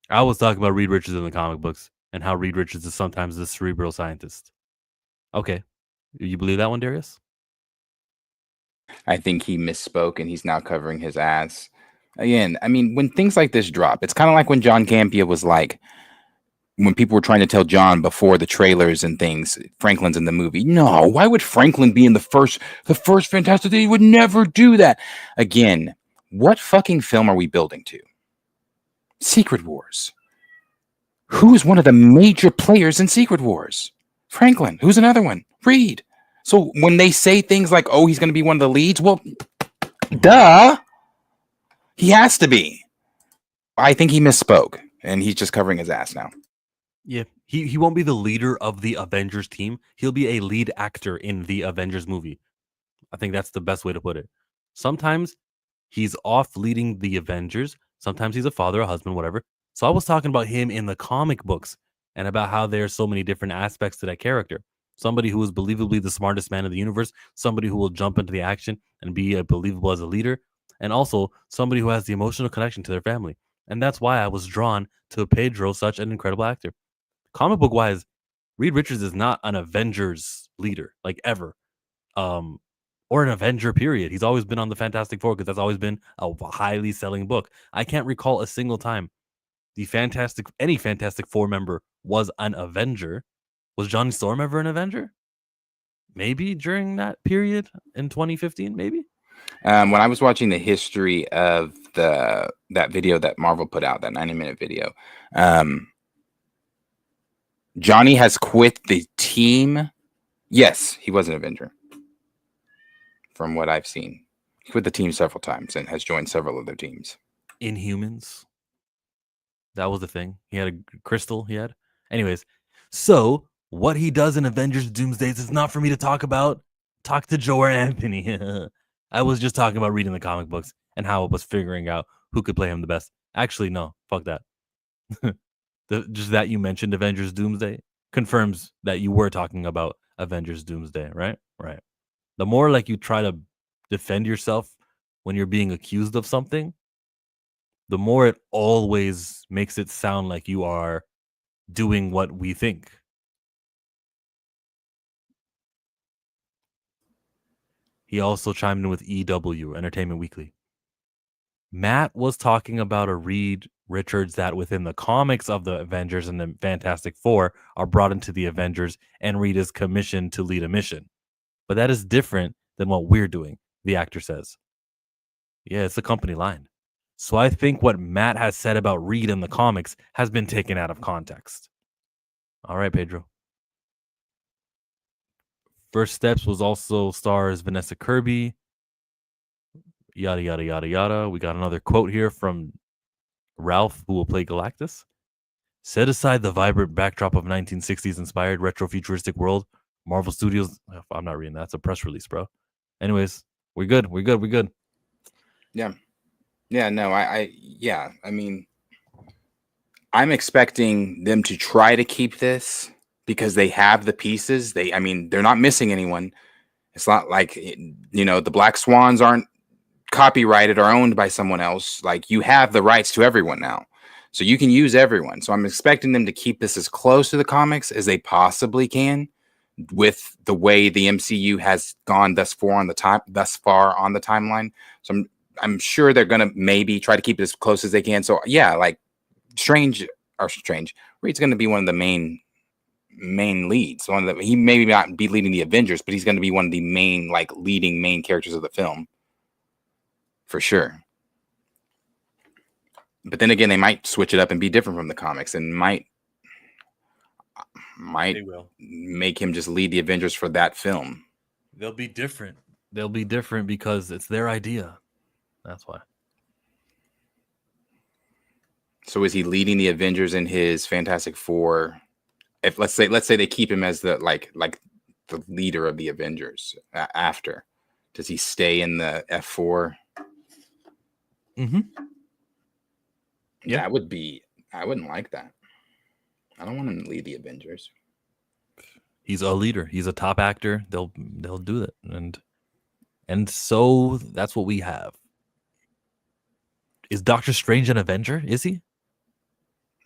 I was talking about Reed Richards in the comic books and how Reed Richards is sometimes the cerebral scientist. Okay. You believe that one, Darius? I think he misspoke and he's now covering his ass. Again, I mean, when things like this drop, it's kind of like when John Campia was like, when people were trying to tell John before the trailers and things, Franklin's in the movie. No, why would Franklin be in the first Fantastic? He would never do that. Again, what fucking film are we building to? Secret Wars. Who is one of the major players in Secret Wars? Franklin. Who's another one? Reed. So when they say things like, oh, he's going to be one of the leads, well, duh. He has to be. I think he misspoke, and he's just covering his ass now. Yeah. He won't be the leader of the Avengers team. He'll be a lead actor in the Avengers movie. I think that's the best way to put it. Sometimes he's off leading the Avengers. Sometimes he's a father, a husband, whatever. So I was talking about him in the comic books and about how there's so many different aspects to that character. Somebody who is believably the smartest man in the universe, somebody who will jump into the action and be believable as a leader, and also somebody who has the emotional connection to their family. And that's why I was drawn to Pedro, such an incredible actor. Comic book wise, Reed Richards is not an Avengers leader, like ever. Or an Avenger period. He's always been on the Fantastic Four because that's always been a highly selling book. I can't recall a single time any Fantastic Four member was an Avenger. Was Johnny Storm ever an Avenger? Maybe during that period in 2015, maybe. When I was watching the history of that video that Marvel put out, that 90-minute video, Johnny has quit the team. Yes, he was an Avenger. From what I've seen, he quit the team several times and has joined several other teams. Inhumans. That was the thing. He had a crystal. He had. Anyways, so what he does in Avengers Doomsdays is not for me to talk about. Talk to Joe or Anthony. I was just talking about reading the comic books and how it was figuring out who could play him the best. Actually, no, fuck that. Just that you mentioned Avengers Doomsday confirms that you were talking about Avengers Doomsday, right? Right. The more like you try to defend yourself when you're being accused of something, the more it always makes it sound like you are doing what we think. He also chimed in with EW, Entertainment Weekly. Matt was talking about a Reed Richards that within the comics of the Avengers and the Fantastic Four are brought into the Avengers and Reed is commissioned to lead a mission. But that is different than what we're doing, the actor says. Yeah, it's the company line. So I think what Matt has said about Reed in the comics has been taken out of context. All right, Pedro. First Steps was also stars Vanessa Kirby. Yada, yada, yada, yada. We got another quote here from Ralph, who will play Galactus. Set aside the vibrant backdrop of 1960s inspired retro futuristic world. Marvel Studios. I'm not reading that. It's a press release, bro. Anyways, we're good. We're good. We're good. Yeah. Yeah. No, I mean, I'm expecting them to try to keep this because they have the pieces. They're not missing anyone. It's not like, the Black Swans aren't copyrighted or owned by someone else, like you have the rights to everyone now. So you can use everyone. So I'm expecting them to keep this as close to the comics as they possibly can with the way the MCU has gone thus far on the timeline. So I'm sure they're gonna maybe try to keep it as close as they can. So yeah, like Strange, Reed's gonna be one of the main leads. He may not be leading the Avengers, but he's gonna be one of the main, like, leading main characters of the film. For sure. But then again, they might switch it up and be different from the comics, and might They will. make him just lead the Avengers for that film. They'll be different. They'll be different because it's their idea. That's why. So is he leading the Avengers in his Fantastic Four? If let's say they keep him as the like the leader of the Avengers after, does he stay in the F4? Mm-hmm. Yeah, I wouldn't like that. I don't want him to lead the Avengers. He's a leader. He's a top actor. They'll do that, and so that's what we have. Is Doctor Strange an Avenger? Is he?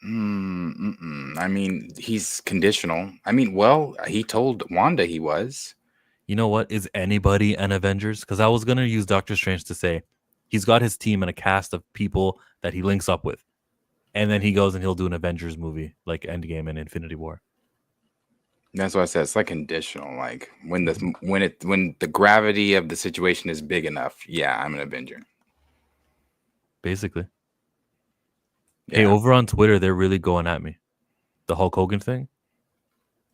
I mean, he's conditional. I mean, well, he told Wanda he was. You know what? Is anybody an Avengers? Because I was gonna use Doctor Strange to say he's got his team and a cast of people that he links up with, and then he goes and he'll do an Avengers movie like Endgame and Infinity War. That's what I said. It's like conditional. Like when the gravity of the situation is big enough, yeah, I'm an Avenger. Basically. Yeah. Hey, over on Twitter, they're really going at me. The Hulk Hogan thing.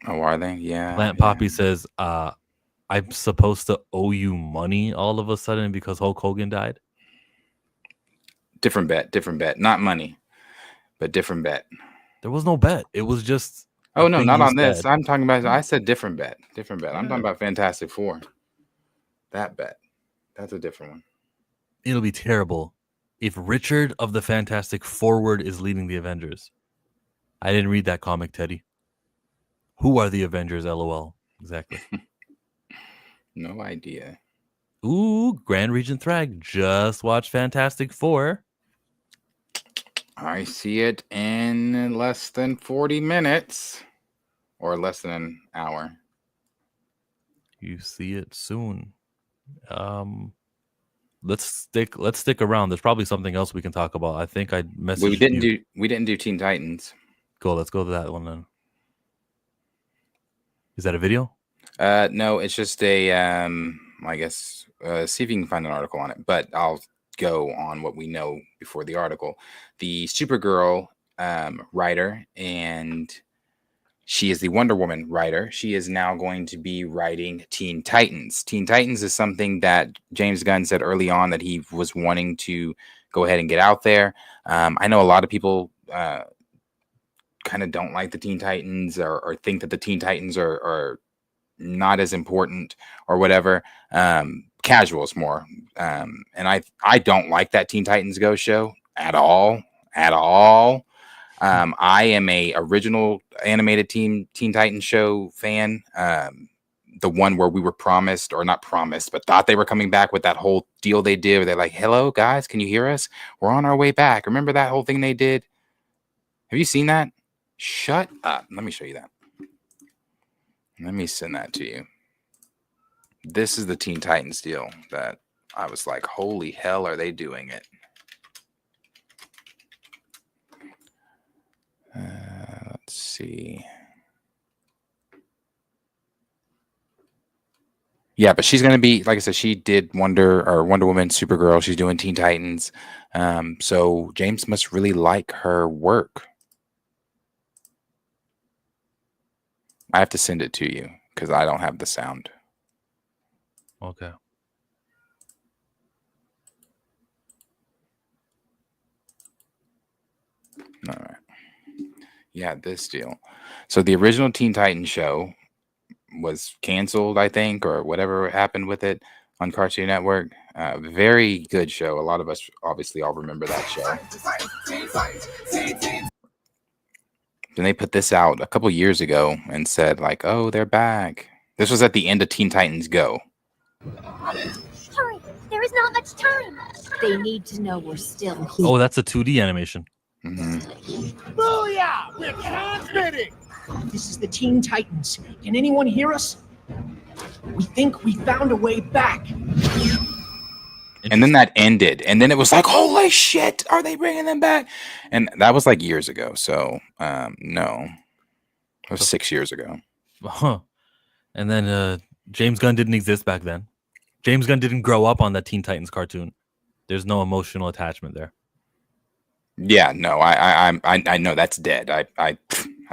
Oh, are they? Yeah. Plant Poppy says, I'm supposed to owe you money all of a sudden because Hulk Hogan died. Different bet. Not money, but different bet. There was no bet. It was just. Oh, no, not on this. I'm talking about, I said different bet. Yeah. I'm talking about Fantastic Four. That bet. That's a different one. It'll be terrible if Richard of the Fantastic Forward is leading the Avengers. I didn't read that comic, Teddy. Who are the Avengers? LOL. Exactly. No idea. Ooh, Grand Regent Thrag just watched Fantastic Four. I see it in less than 40 minutes or less than an hour. You see it soon. Let's stick around. There's probably something else we can talk about. I think I messaged we didn't do Teen Titans. Go, let's go to that one then. Is that a video? No, it's just a I guess see if you can find an article on it, but I'll go on what we know before the article. The Supergirl writer, and she is the Wonder Woman writer. She is now going to be writing Teen Titans. Teen Titans is something that James Gunn said early on that he was wanting to go ahead and get out there. I know a lot of people kind of don't like the Teen Titans or think that the Teen Titans are not as important or whatever. Casuals more. And I don't like that Teen Titans Go show at all. I am a original animated Teen Titans show fan. The one where we were promised, or not promised, but thought they were coming back with that whole deal they did where they're like, hello guys, can you hear us? We're on our way back. Remember that whole thing they did? Have you seen that? Shut up. Let me show you that. Let me send that to you. This is the Teen Titans deal that I was like, holy hell, are they doing it? Let's see. Yeah, but she's going to be, like I said, she did Wonder Woman, Supergirl. She's doing Teen Titans. So James must really like her work. I have to send it to you because I don't have the sound. Okay. All right. Yeah, this deal. So the original Teen Titans show was canceled, I think, or whatever happened with it on Cartoon Network. Very good show. A lot of us obviously all remember that show. Then they put this out a couple years ago and said, like, oh, they're back. This was at the end of Teen Titans Go. Hurry! There is not much time. They need to know we're still here. Oh, that's a 2D animation. Booyah! We're transmitting! This is the Teen Titans. Can anyone hear us? We think we found a way back. And then that ended. And then it was like, holy shit, are they bringing them back? And that was like years ago. So, no. It was 6 years ago. Huh. And then James Gunn didn't exist back then. James Gunn didn't grow up on that Teen Titans cartoon. There's no emotional attachment there. Yeah, no, I know that's dead. I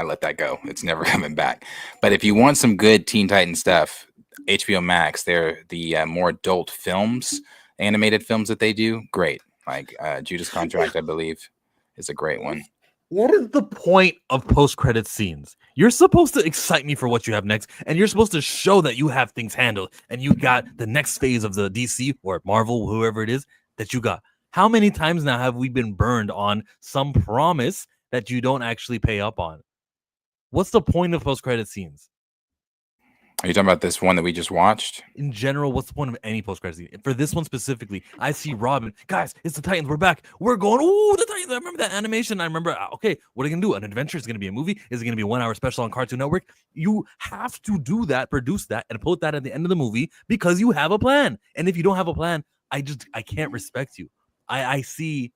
let that go. It's never coming back. But if you want some good Teen Titans stuff, HBO Max, they're the more adult films, animated films that they do. Great. Like Judas Contract, I believe, is a great one. What is the point of post-credit scenes? You're supposed to excite me for what you have next, and you're supposed to show that you have things handled, and you got the next phase of the DC or Marvel, whoever it is, that you got. How many times now have we been burned on some promise that you don't actually pay up on? What's the point of post-credit scenes? Are you talking about this one that we just watched? In general, what's the point of any post-credit scene? For this one specifically, I see Robin. Guys, it's the Titans. We're back. We're going. Ooh, the Titans. I remember that animation. I remember. Okay, what are you going to do? An adventure? Is it going to be a movie? Is it going to be a 1 hour special on Cartoon Network? You have to do that, produce that, and put that at the end of the movie because you have a plan. And if you don't have a plan, I can't respect you. I see.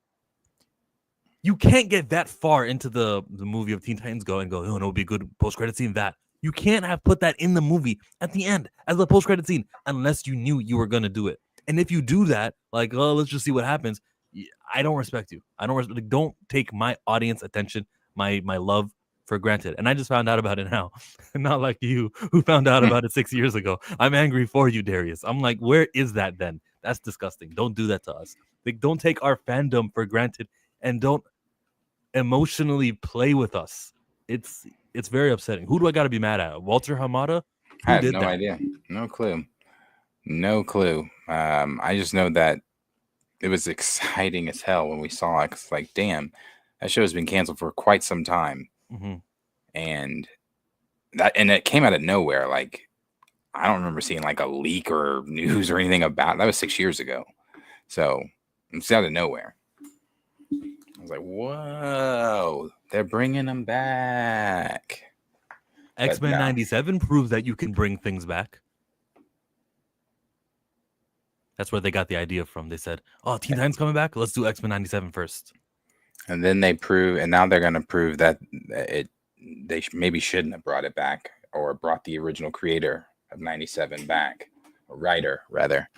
You can't get that far into the movie of Teen Titans Go and go, oh, no, it'll be a good post-credit scene. That. You can't have put that in the movie at the end as a post-credit scene unless you knew you were going to do it. And if you do that, like, oh, let's just see what happens. I don't respect you. Don't take my audience attention, my love for granted. And I just found out about it now. Not like you who found out about it 6 years ago. I'm angry for you, Darius. I'm like, where is that then? That's disgusting. Don't do that to us. Like, don't take our fandom for granted and don't emotionally play with us. It's very upsetting. Who do I got to be mad at? Walter Hamada? I have no idea. No clue. I just know that it was exciting as hell when we saw it. It's like, damn, that show has been canceled for quite some time. Mm-hmm. And it came out of nowhere. Like, I don't remember seeing like a leak or news or anything about it. That was 6 years ago. So it's out of nowhere. I was like, whoa, they're bringing them back. X-Men 97 proves that you can bring things back. That's where they got the idea from. They said, oh, Teen Titans coming back? Let's do X-Men 97 first. And then they prove, and now they're going to prove that they maybe shouldn't have brought it back or brought the original creator of 97 back, or writer, rather.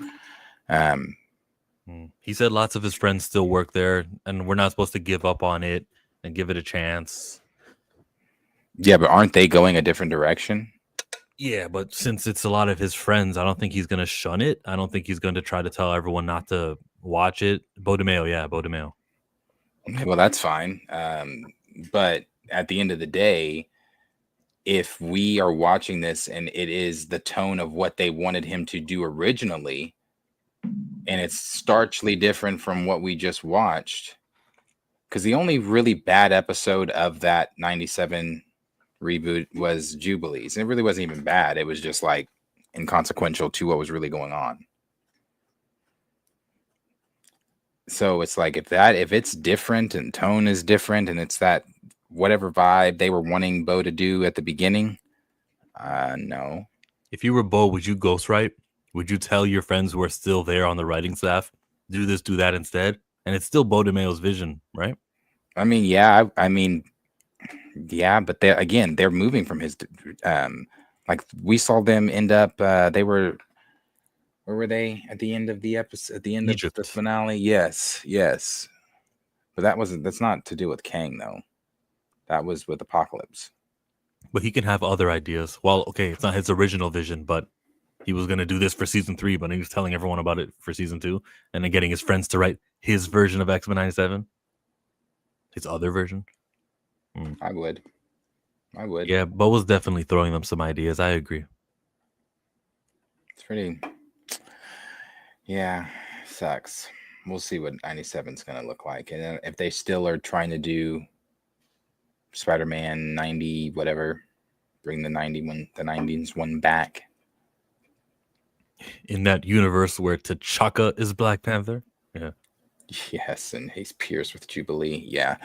He said lots of his friends still work there, and we're not supposed to give up on it and give it a chance. Yeah, but aren't they going a different direction? Yeah, but since it's a lot of his friends, I don't think he's going to shun it. I don't think he's going to try to tell everyone not to watch it. Bo DeMayo. Okay, well, that's fine. But at the end of the day, if we are watching this and it is the tone of what they wanted him to do originally, and it's starkly different from what we just watched, because the only really bad episode of that 97 reboot was Jubilees. And it really wasn't even bad. It was just like inconsequential to what was really going on. So it's like if it's different and tone is different and it's that whatever vibe they were wanting Bo to do at the beginning, no. If you were Bo, would you ghostwrite? Would you tell your friends who are still there on the writing staff, do this, do that instead? And it's still Bo DeMayo's vision, right? I mean, yeah. Yeah, but they're moving from his. Like we saw them end up. They were. Where were they at the end of the episode? At the end Egypt. of the finale? Yes. But that's not to do with Kang though. That was with Apocalypse. But he can have other ideas. Well, okay, it's not his original vision, but he was going to do this for season 3, but he was telling everyone about it for season 2, and then getting his friends to write his version of X-Men 97. His other version. I would. Yeah, Bo was definitely throwing them some ideas. I agree. It's pretty. Yeah, sucks. We'll see what 97 is going to look like. And then if they still are trying to do Spider-Man 90, whatever, bring the 90s one back. In that universe where T'Chaka is Black Panther. Yeah. Yes, and he's Pierce with Jubilee. Yeah.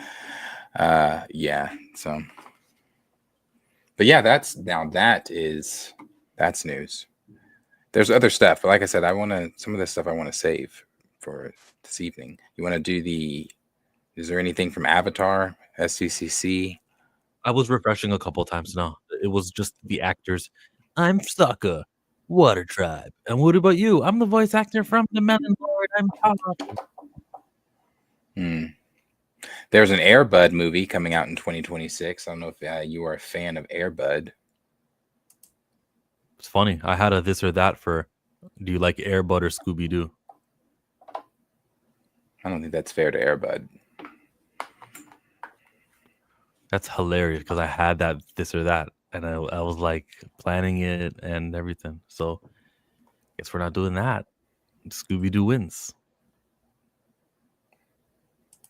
Yeah. So, but yeah, that's news. There's other stuff, but like I said, some of this stuff I want to save for this evening. You want to do is there anything from Avatar, SCCC? I was refreshing a couple times now. It was just the actors. I'm Sokka, Water Tribe. And what about you? I'm the voice actor from the Melon Lord. I'm Toph. There's an Air Bud movie coming out in 2026. I don't know if you are a fan of Air Bud. It's funny. I had a this or that for do you like Air Bud or Scooby Doo? I don't think that's fair to Air Bud. That's hilarious because I had that this or that. And I was like planning it and everything. So guess we're not doing that. Scooby Doo wins.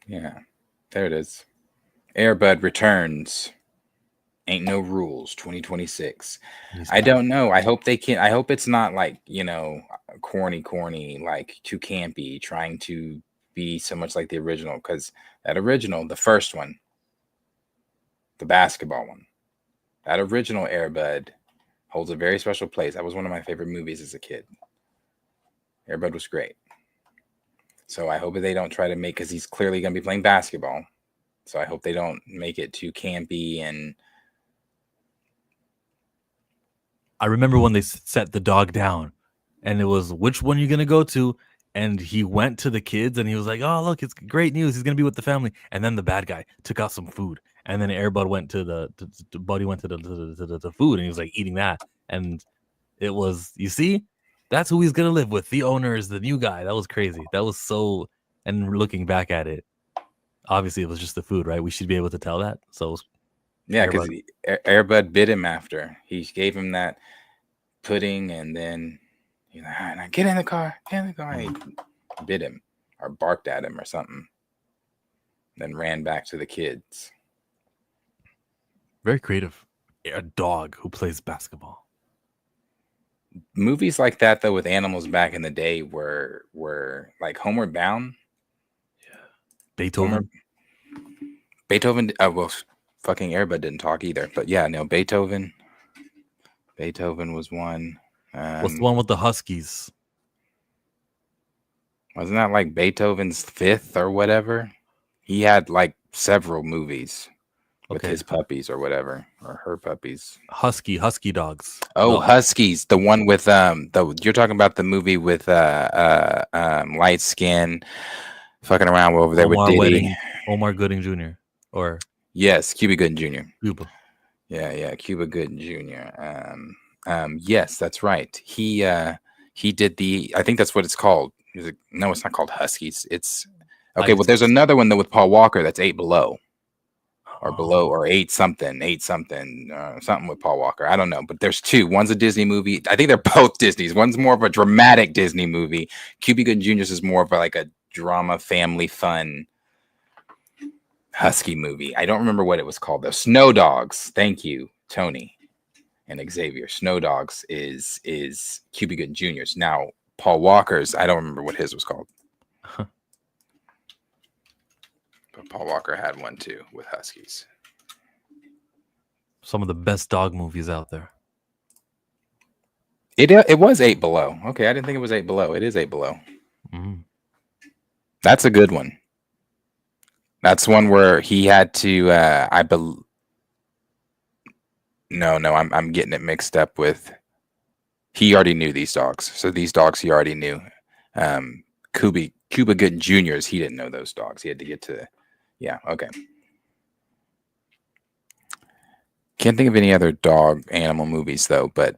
Yeah, there it is. Air Bud returns. Ain't no rules 2026. I don't know. I hope it's not like, corny, like too campy, trying to be so much like the original, because that original, the first one, the basketball one, that original Air Bud holds a very special place. That was one of my favorite movies as a kid. Air Bud was great. So I hope that they don't try to make, because he's clearly going to be playing basketball. So I hope they don't make it too campy. And I remember when they set the dog down and it was, which one you going to go to? And he went to the kids and he was like, oh, look, it's great news. He's going to be with the family. And then the bad guy took out some food. And then Airbud went to Buddy went to the food and he was like eating that. And it was, you see, that's who he's going to live with. The owner is the new guy. That was crazy. That was so, and looking back at it, obviously it was just the food, right? We should be able to tell that. So yeah, because Airbud bit him after. He gave him that pudding and then he's like, all right, now get in the car. He bit him or barked at him or something. Then ran back to the kids. Very creative. A dog who plays basketball. Movies like that, though, with animals back in the day were like Homeward Bound. Yeah. Beethoven. Well, fucking Airbud didn't talk either. But yeah, no, Beethoven. Beethoven was one. What's the one with the Huskies? Wasn't that like Beethoven's Fifth or whatever? He had like several movies with his puppies or whatever, or her puppies. Husky dogs. Oh, no. Huskies. The one with you're talking about the movie with light skin fucking around over there with Diddy. Omar Gooding Jr. Or yes, Cuba Gooding Jr. Cuba. Yeah, Cuba Gooding Jr. Yes, that's right. He did I think that's what it's called. No, it's not called Huskies. It's okay. Well, there's another one though with Paul Walker that's 8 Below. Or below, or 8 something, something with Paul Walker. I don't know, but there's two. One's a Disney movie. I think they're both Disney's. One's more of a dramatic Disney movie. Cuba Gooding Jr.'s is more of like a drama, family, fun, husky movie. I don't remember what it was called though. Snow Dogs. Thank you, Tony and Xavier. Snow Dogs is Cuba Gooding Jr.'s. Now Paul Walker's, I don't remember what his was called. But Paul Walker had one too with Huskies. Some of the best dog movies out there. It was 8 Below. Okay, I didn't think it was 8 Below. It is 8 Below. Mm. That's a good one. That's one where he had to. No, I'm getting it mixed up with. He already knew these dogs, so these dogs he already knew. Cuba Gooding Jr.'s, he didn't know those dogs. He had to get to. Yeah, okay. Can't think of any other dog animal movies though, but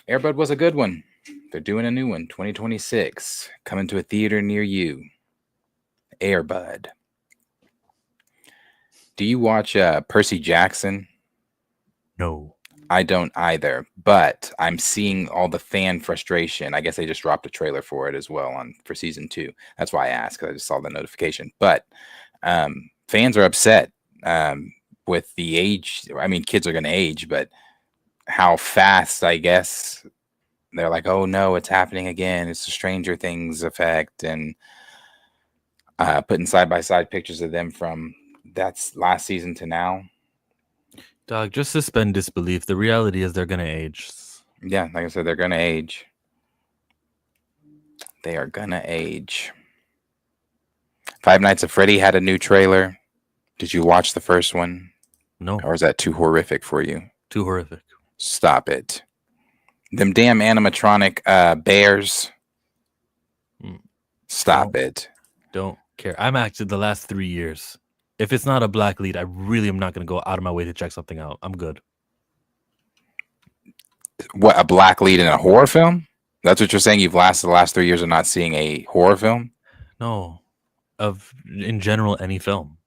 Air Bud was a good one. They're doing a new one, 2026, coming to a theater near you. Air Bud. Do you watch Percy Jackson? No. I don't either, but I'm seeing all the fan frustration. I guess they just dropped a trailer for it as well for season 2. That's why I asked, because I just saw the notification. But fans are upset with the age. I mean, kids are going to age, but how fast, I guess, they're like, oh no, it's happening again. It's the Stranger Things effect, and putting side by side pictures of them from that's last season to now. Dog, just suspend disbelief. The reality is they're gonna age. Yeah, like I said, they're gonna age. They are gonna age. Five Nights at Freddy had a new trailer. Did you watch the first one? No, Or is that too horrific for you? too horrific. Stop it. Them damn animatronic bears. Mm. Stop it. Don't care. I'm actually the last 3 years. If it's not a black lead, I really am not gonna go out of my way to check something out. I'm good. What, a black lead in a horror film? That's what you're saying? You've lasted the last 3 years of not seeing a horror film? No, of in general any film.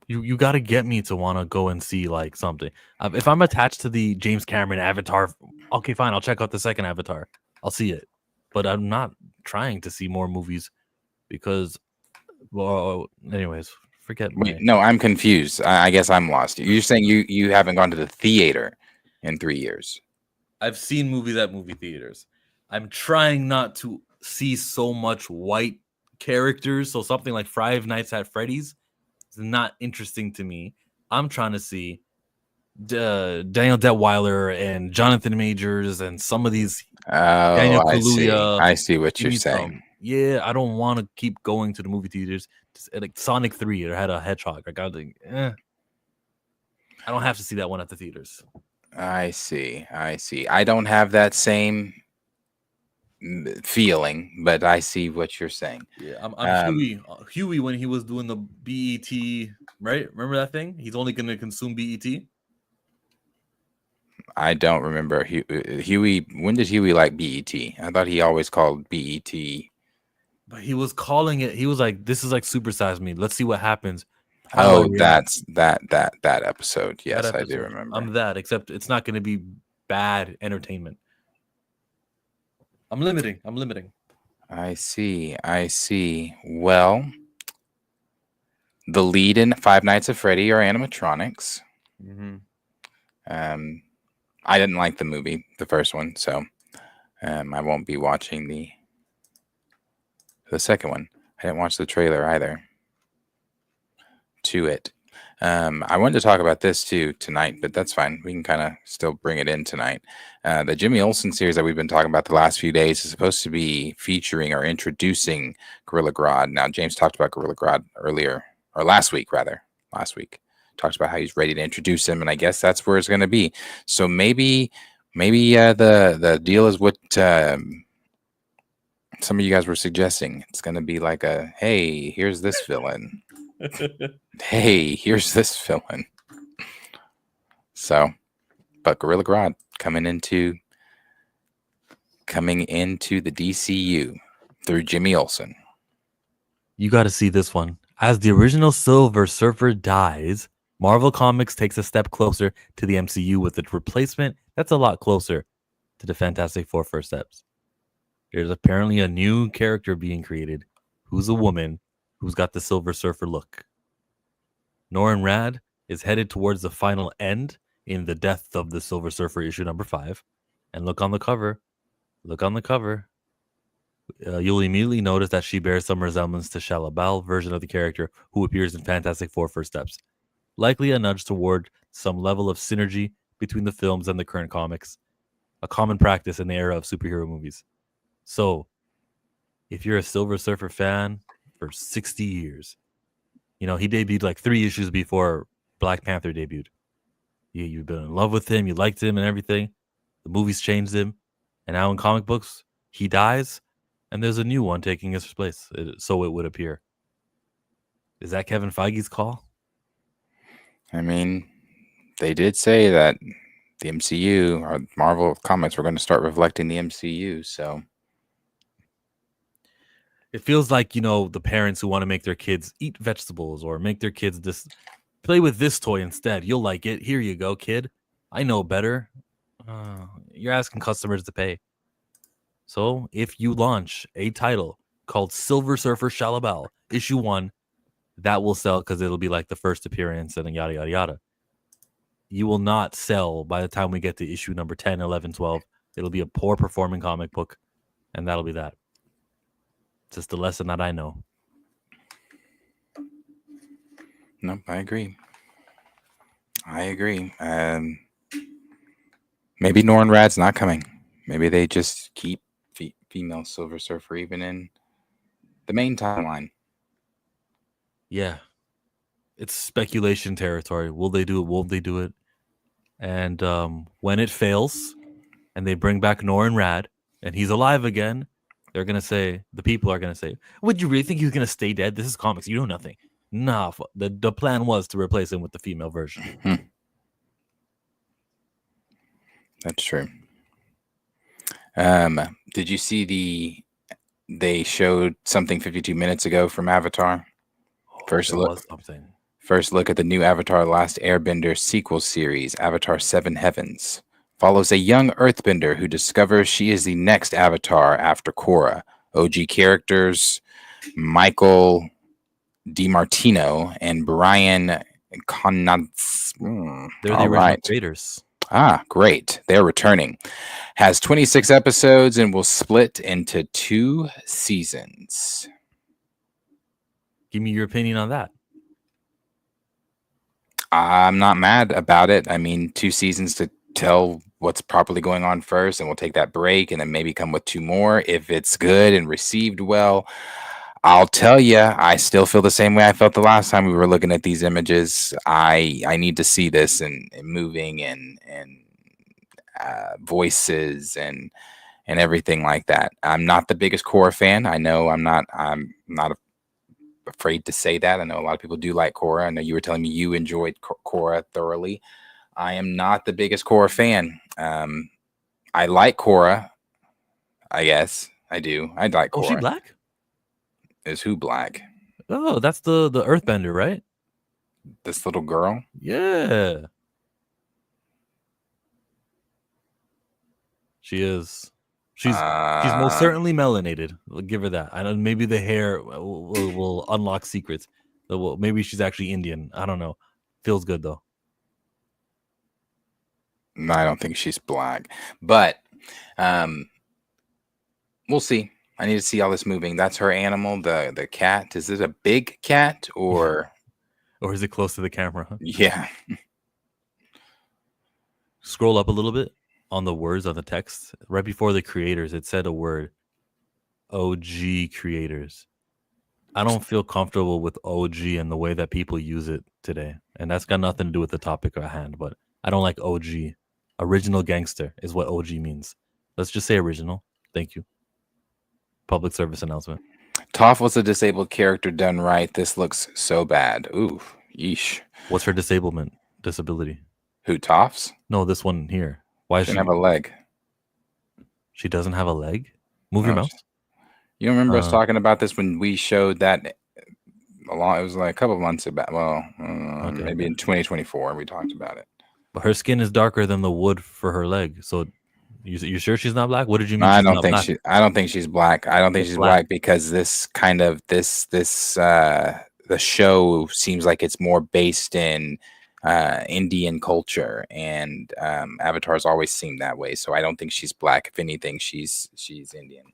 You got to get me to want to go and see like something. If I'm attached to the James Cameron Avatar, okay, fine, I'll check out the second Avatar. I'll see it, but I'm not trying to see more movies because, well, anyways, forget. Wait, no, I'm confused. I guess I'm lost. You're saying you haven't gone to the theater in 3 years? I've seen movies at movie theaters. I'm trying not to see so much white characters, so something like Five Nights at Freddy's is not interesting to me. I'm trying to see Daniel Detweiler and Jonathan Majors and some of these Daniel Oh, I see. Kaluuya. I see what Give you're me saying. some. Yeah, I don't want to keep going to the movie theaters. Like Sonic 3, it had a hedgehog. Like I was like, I don't have to see that one at the theaters. I see. I don't have that same feeling, but I see what you're saying. Yeah, I'm Huey when he was doing the BET, right? Remember that thing? He's only going to consume BET. I don't remember Huey. When did Huey like BET? I thought he always called BET. But he was calling it. He was like, "This is like Super Size Me. Let's see what happens." Oh, that's that episode. Yes, That I do episode. remember. I'm that, except it's not going to be bad entertainment. I'm limiting. I see. Well, the lead in Five Nights at Freddy are animatronics. Mm-hmm. I didn't like the movie, the first one, so I won't be watching the second one. I didn't watch the trailer either to it. I wanted to talk about this too tonight, but that's fine. We can kind of still bring it in tonight. The Jimmy Olsen series that we've been talking about the last few days is supposed to be featuring or introducing Gorilla Grodd. Now, James talked about Gorilla Grodd earlier, or last week, rather. Last week. Talked about how he's ready to introduce him, and I guess that's where it's going to be. So maybe the deal is what some of you guys were suggesting. It's going to be like a, hey, here's this villain. Hey, here's this villain. So, but Gorilla Grodd coming into the DCU through Jimmy Olsen. You got to see this one. As the original Silver Surfer dies, Marvel Comics takes a step closer to the MCU with its replacement that's a lot closer to the Fantastic Four first steps. There's apparently a new character being created who's a woman who's got the Silver Surfer look. Norrin Radd is headed towards the final end in The Death of the Silver Surfer issue number 5. And look on the cover. You'll immediately notice that she bears some resemblance to Shia LaBeouf version of the character who appears in Fantastic Four First Steps. Likely a nudge toward some level of synergy between the films and the current comics, a common practice in the era of superhero movies. So, if you're a Silver Surfer fan for 60 years, he debuted like 3 issues before Black Panther debuted. You've been in love with him, you liked him and everything. The movies changed him. And now in comic books, he dies, and there's a new one taking his place, so it would appear. Is that Kevin Feige's call? I mean, they did say that the MCU or Marvel Comics were going to start reflecting the MCU, so it feels like, the parents who want to make their kids eat vegetables or make their kids play with this toy instead. You'll like it. Here you go, kid. I know better. You're asking customers to pay. So if you launch a title called Silver Surfer Shia LaBeouf, issue 1, that will sell because it'll be like the first appearance and yada, yada, yada. You will not sell by the time we get to issue number 10, 11, 12 It'll be a poor performing comic book, and that'll be that. Just a lesson that I know. No, I agree. Maybe Norrin Rad's not coming. Maybe they just keep female Silver Surfer even in the main timeline. Yeah. It's speculation territory. Will they do it? Won't they do it? And when it fails and they bring back Norrin Rad and he's alive again, they're going to say, the people are going to say, would you really think he's going to stay dead? This is comics. You know nothing. Nah, the plan was to replace him with the female version. That's true. Did you see they showed something 52 minutes ago from Avatar? First look at the new Avatar Last Airbender sequel series, Avatar 7 Heavens. Follows a young earthbender who discovers she is the next Avatar after Korra. OG characters Michael DiMartino and Brian Conantz. They're the original creators. Ah, great. They're returning. Has 26 episodes and will split into 2 seasons. Give me your opinion on that. I'm not mad about it. I mean, 2 seasons to tell what's properly going on first, and we'll take that break and then maybe come with 2 more. If it's good and received well, I'll tell you, I still feel the same way I felt the last time we were looking at these images. I need to see this and moving and voices and everything like that. I'm not the biggest Korra fan. I know I'm not afraid to say that. I know a lot of people do like Korra. I know you were telling me you enjoyed Korra thoroughly. I am not the biggest Korra fan. I like Korra. I guess I do. I like Korra. Oh, she black? Is who black? Oh, that's the earthbender, right? This little girl? Yeah. She is. She's most certainly melanated. I'll give her that. I know maybe the hair will unlock secrets. Maybe she's actually Indian. I don't know. Feels good though. No, I don't think she's black, but we'll see. I need to see all this moving. That's her animal, the cat. Is it a big cat or is it close to the camera? Huh? Yeah. Scroll up a little bit on the words on the text. Right before the creators, it said a word. OG creators. I don't feel comfortable with OG and the way that people use it today. And that's got nothing to do with the topic at hand, but I don't like OG. Original gangster is what OG means. Let's just say original. Thank you. Public service announcement. Toph was a disabled character done right. This looks so bad. Ooh, yeesh. What's her disability? Who, Toph's? No, this one here. Why she doesn't have a leg? She doesn't have a leg? Move your mouse. You remember us talking about this when we showed that it was like a couple of months back. Well, maybe in 2024 we talked about it. But her skin is darker than the wood for her leg. So you sure she's not black? What did you mean? I don't think she's black. I don't think she's black because this kind of the show seems like it's more based in Indian culture, and Avatar's always seemed that way. So I don't think she's black. If anything, she's Indian.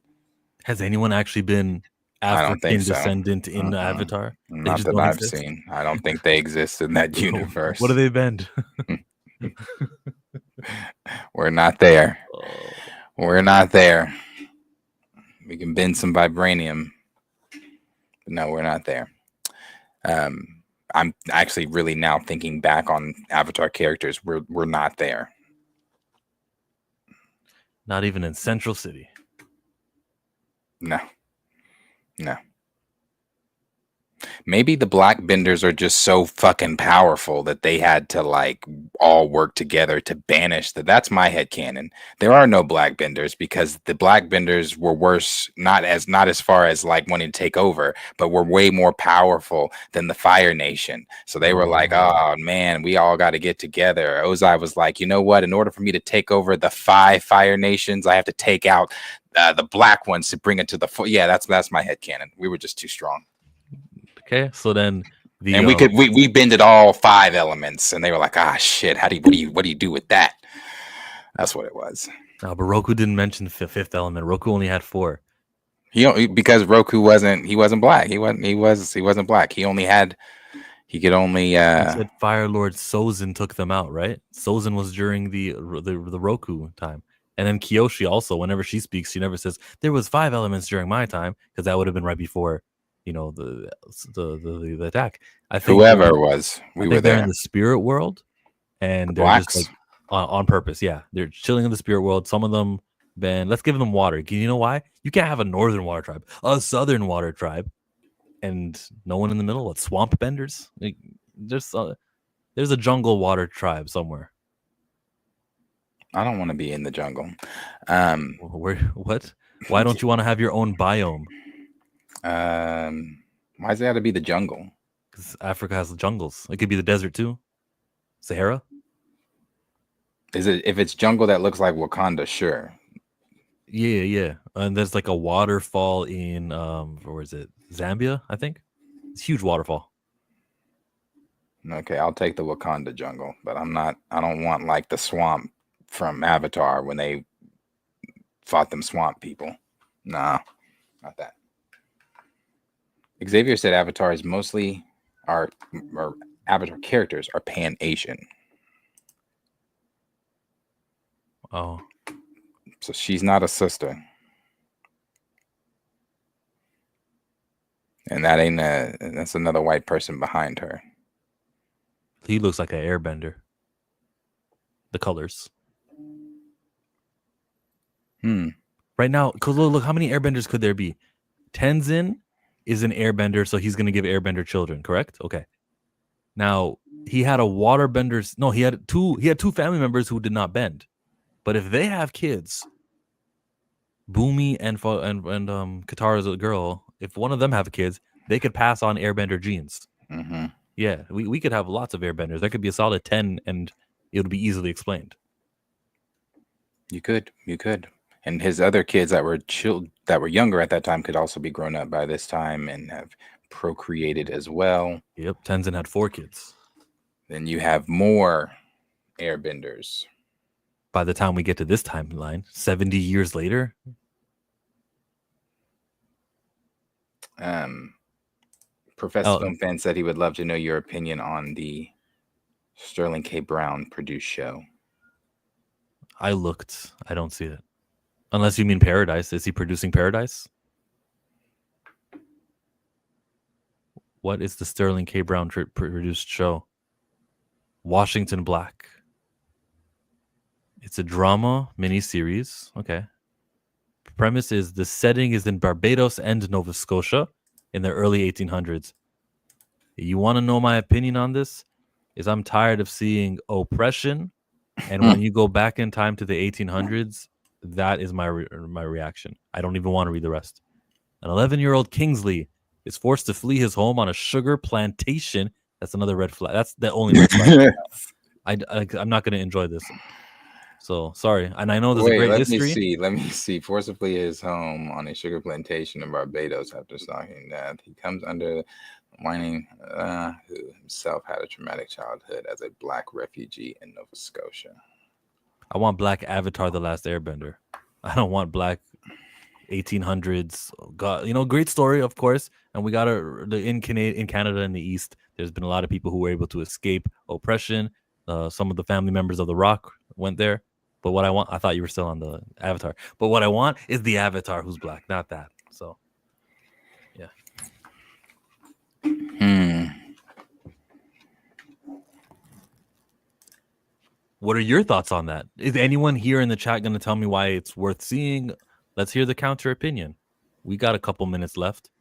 Has anyone actually been African descendant in Avatar? Not that I've seen. I don't think they exist in that universe. What do they bend? We're not there. We're not there. We can bend some vibranium, but no, we're not there. I'm actually really now thinking back on Avatar characters. We're not there. Not even in Central City. No. Maybe the black benders are just so fucking powerful that they had to like all work together to banish that's my headcanon. There are no black benders because the black benders were worse, not as far as like wanting to take over, but were way more powerful than the Fire Nation. So they were like, oh man, we all got to get together. Ozai was like, you know what? In order for me to take over the 5 Fire Nations, I have to take out the black ones to bring it to the yeah. That's my headcanon. We were just too strong. Okay, so then we bended all 5 elements, and they were like, ah, shit. What do you do with that? That's what it was. No, but Roku didn't mention Fifth Element. Roku only had 4. Because Roku wasn't black. He wasn't black. He could only You said Fire Lord Sozin took them out, right? Sozin was during the Roku time. And then Kyoshi also, whenever she speaks, she never says there was 5 elements during my time, because that would have been right before, the attack. I think whoever it was, we were they're in there. the spirit world, and they're just Blacks. like on purpose. Yeah, they're chilling in the spirit world. Some of them, let's give them water. You know why? You can't have a northern water tribe, a southern water tribe, and no one in the middle. What, swamp benders? Like, there's a jungle water tribe somewhere. I don't want to be in the jungle. What? Why don't you want to have your own biome? Why's it got to be the jungle? Because Africa has jungles. It could be the desert too. Sahara. Is it, if it's jungle that looks like Wakanda? Sure. Yeah. And there's like a waterfall in where is it? Zambia, I think. It's a huge waterfall. Okay, I'll take the Wakanda jungle, but I don't want like the swamp from Avatar when they fought them swamp people. Nah, not that. Xavier said Avatar is mostly or Avatar characters are Pan-Asian. Oh. So she's not a sister. And that's another white person behind her. He looks like an airbender. The colors. Right now, because look, how many airbenders could there be? Tenzin is an airbender, so he's going to give airbender children, correct? Okay. Now, he had a waterbender. No, he had two family members who did not bend. But if they have kids, Boomy and Katara's a girl, if one of them have kids, they could pass on airbender genes. Mm-hmm. Yeah, we could have lots of airbenders. There could be a solid 10, and it would be easily explained. You could. And his other kids that were younger at that time could also be grown up by this time and have procreated as well. Yep, Tenzin had 4 kids. Then you have more airbenders. By the time we get to this timeline, 70 years later. Professor Film Fan said he would love to know your opinion on the Sterling K. Brown produced show. I looked. I don't see it. Unless you mean Paradise. Is he producing Paradise? What is the Sterling K. Brown produced show? Washington Black. It's a drama miniseries. Okay. Premise is the setting is in Barbados and Nova Scotia in the early 1800s. You want to know my opinion on this? Is I'm tired of seeing oppression, and when you go back in time to the 1800s, that is my reaction. I don't even want to read the rest. An 11-year-old Kingsley is forced to flee his home on a sugar plantation. That's another red flag. That's the only red flag. I'm not going to enjoy this. So sorry, and I know there's a great history. Let me see. Forced to flee his home on a sugar plantation in Barbados after stalking death. He comes under whining who himself had a traumatic childhood as a black refugee in Nova Scotia. I want black Avatar: The Last Airbender. I don't want black 1800s. God, great story, of course. And we got in Canada in the East. There's been a lot of people who were able to escape oppression. Some of the family members of The Rock went there. But what I thought you were still on the Avatar. But what I want is the Avatar who's black, not that. So, yeah. What are your thoughts on that? Is anyone here in the chat going to tell me why it's worth seeing? Let's hear the counter opinion. We got a couple minutes left.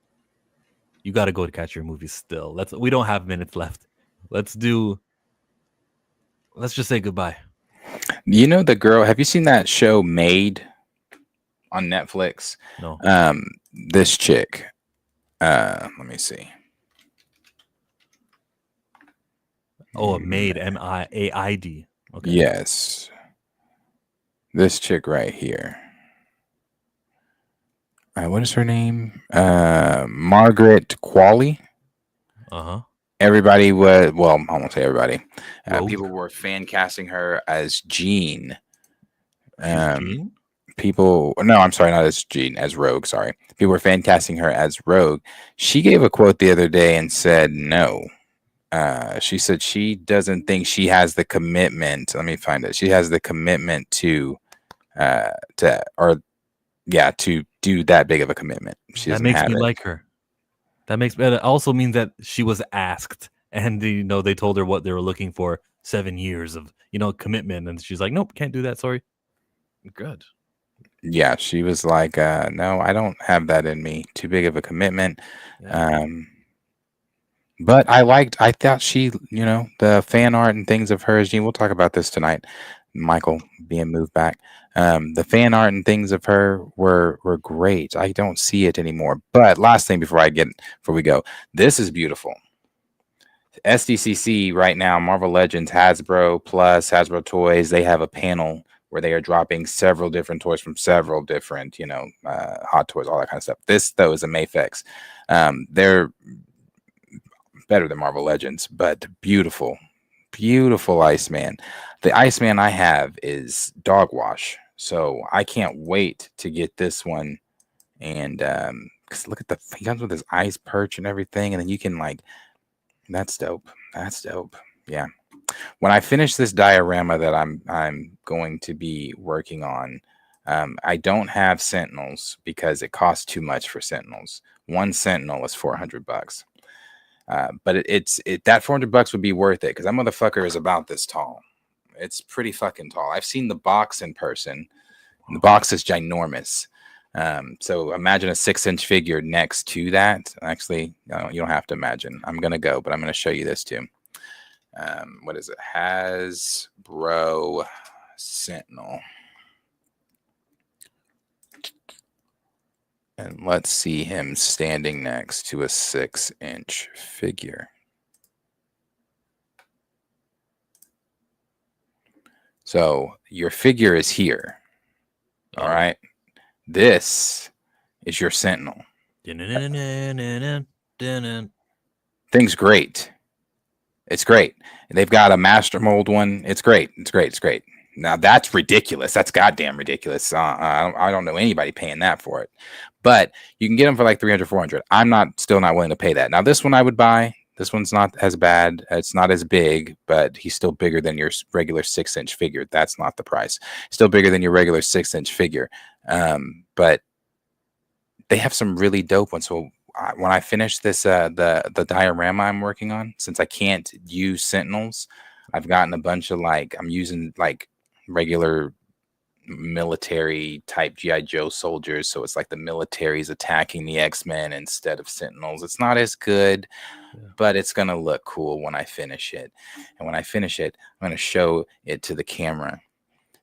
You got to go to catch your movie still. We don't have minutes left. Let's just say goodbye. You know the girl, have you seen that show Made on Netflix? No. This chick. Let me see. Oh, Made, M-I-A-I-D. Okay. Yes. This chick right here. What is her name? Margaret Qualley. Uh-huh. Everybody was, I won't say everybody. People were fan casting her as Jean Jean? People, no, I'm sorry, not as Jean, as Rogue. Sorry, people were fan casting her as Rogue. She gave a quote the other day and said no. She said she doesn't think she has the commitment. Let me find it. She has the commitment to do that big of a commitment. She That doesn't makes have me it. like her. That also means that she was asked, and they told her what they were looking for. 7 years of commitment, and she's like, nope, can't do that. Sorry. Good. Yeah, she was like, no, I don't have that in me. Too big of a commitment. Yeah. But I thought she, the fan art and things of hers, we'll talk about this tonight. Michael being moved back. The fan art and things of her were great. I don't see it anymore. But last thing before we go, this is beautiful. SDCC right now, Marvel Legends, Hasbro Plus, Hasbro Toys, they have a panel where they are dropping several different toys from several different, Hot Toys, all that kind of stuff. This, though, is a Mafex. They're better than Marvel Legends, but beautiful, beautiful Iceman. The Iceman I have is Dog Wash, so I can't wait to get this one. And cause look at he comes with his ice perch and everything, and then you can that's dope. That's dope. Yeah. When I finish this diorama that I'm going to be working on, I don't have Sentinels because it costs too much for Sentinels. One Sentinel is $400. But that $400 would be worth it because that motherfucker is about this tall. It's pretty fucking tall. I've seen the box in person. And the box is ginormous. So imagine a 6-inch figure next to that. Actually, no, you don't have to imagine. I'm gonna go, but I'm gonna show you this too. What is it? Hasbro Sentinel. And let's see him standing next to a 6-inch figure. So your figure is here. All right. This is your Sentinel. Thing's great. It's great. They've got a master mold one. It's great. It's great. It's great. Now that's ridiculous. That's goddamn ridiculous. I don't know anybody paying that for it. But you can get them for like 300, 400. I'm still not willing to pay that. Now this one I would buy. This one's not as bad. It's not as big, but he's still bigger than your regular 6-inch figure. That's not the price. Still bigger than your regular 6-inch figure. But they have some really dope ones. So when I finish this, the diorama I'm working on, since I can't use Sentinels, I've gotten a bunch of I'm using regular military type GI Joe soldiers. So it's like the military's attacking the X-Men instead of Sentinels. It's not as good, but it's going to look cool when I finish it. And when I finish it, I'm going to show it to the camera.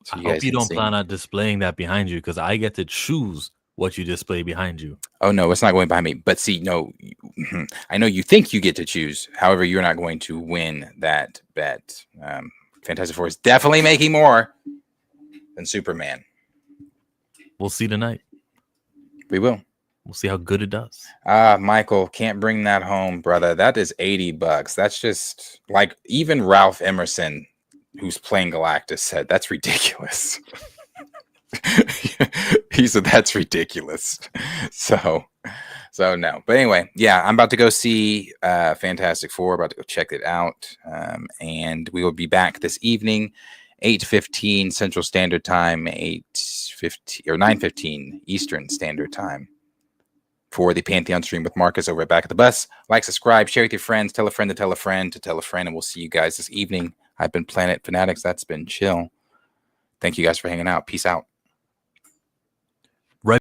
So I hope you don't plan on displaying that behind you because I get to choose what you display behind you. Oh, no, it's not going behind me. But see, no, I know you think you get to choose. However, you're not going to win that bet. Fantastic Four is definitely making more than Superman. We'll see tonight. We will. We'll see how good it does. Michael, can't bring that home, brother. That is $80. That's just even Ralph Emerson, who's playing Galactus, said that's ridiculous. He said that's ridiculous. So no. But anyway, yeah, I'm about to go see Fantastic Four. About to go check it out. And we will be back this evening, 8:15 Central Standard Time, 8:15 or 9:15 Eastern Standard Time for the Pantheon stream with Marcus over at Back at the Bus. Like, subscribe, share with your friends, tell a friend to tell a friend to tell a friend, and we'll see you guys this evening. I've been Planet Fanatics. That's been Chill. Thank you guys for hanging out. Peace out.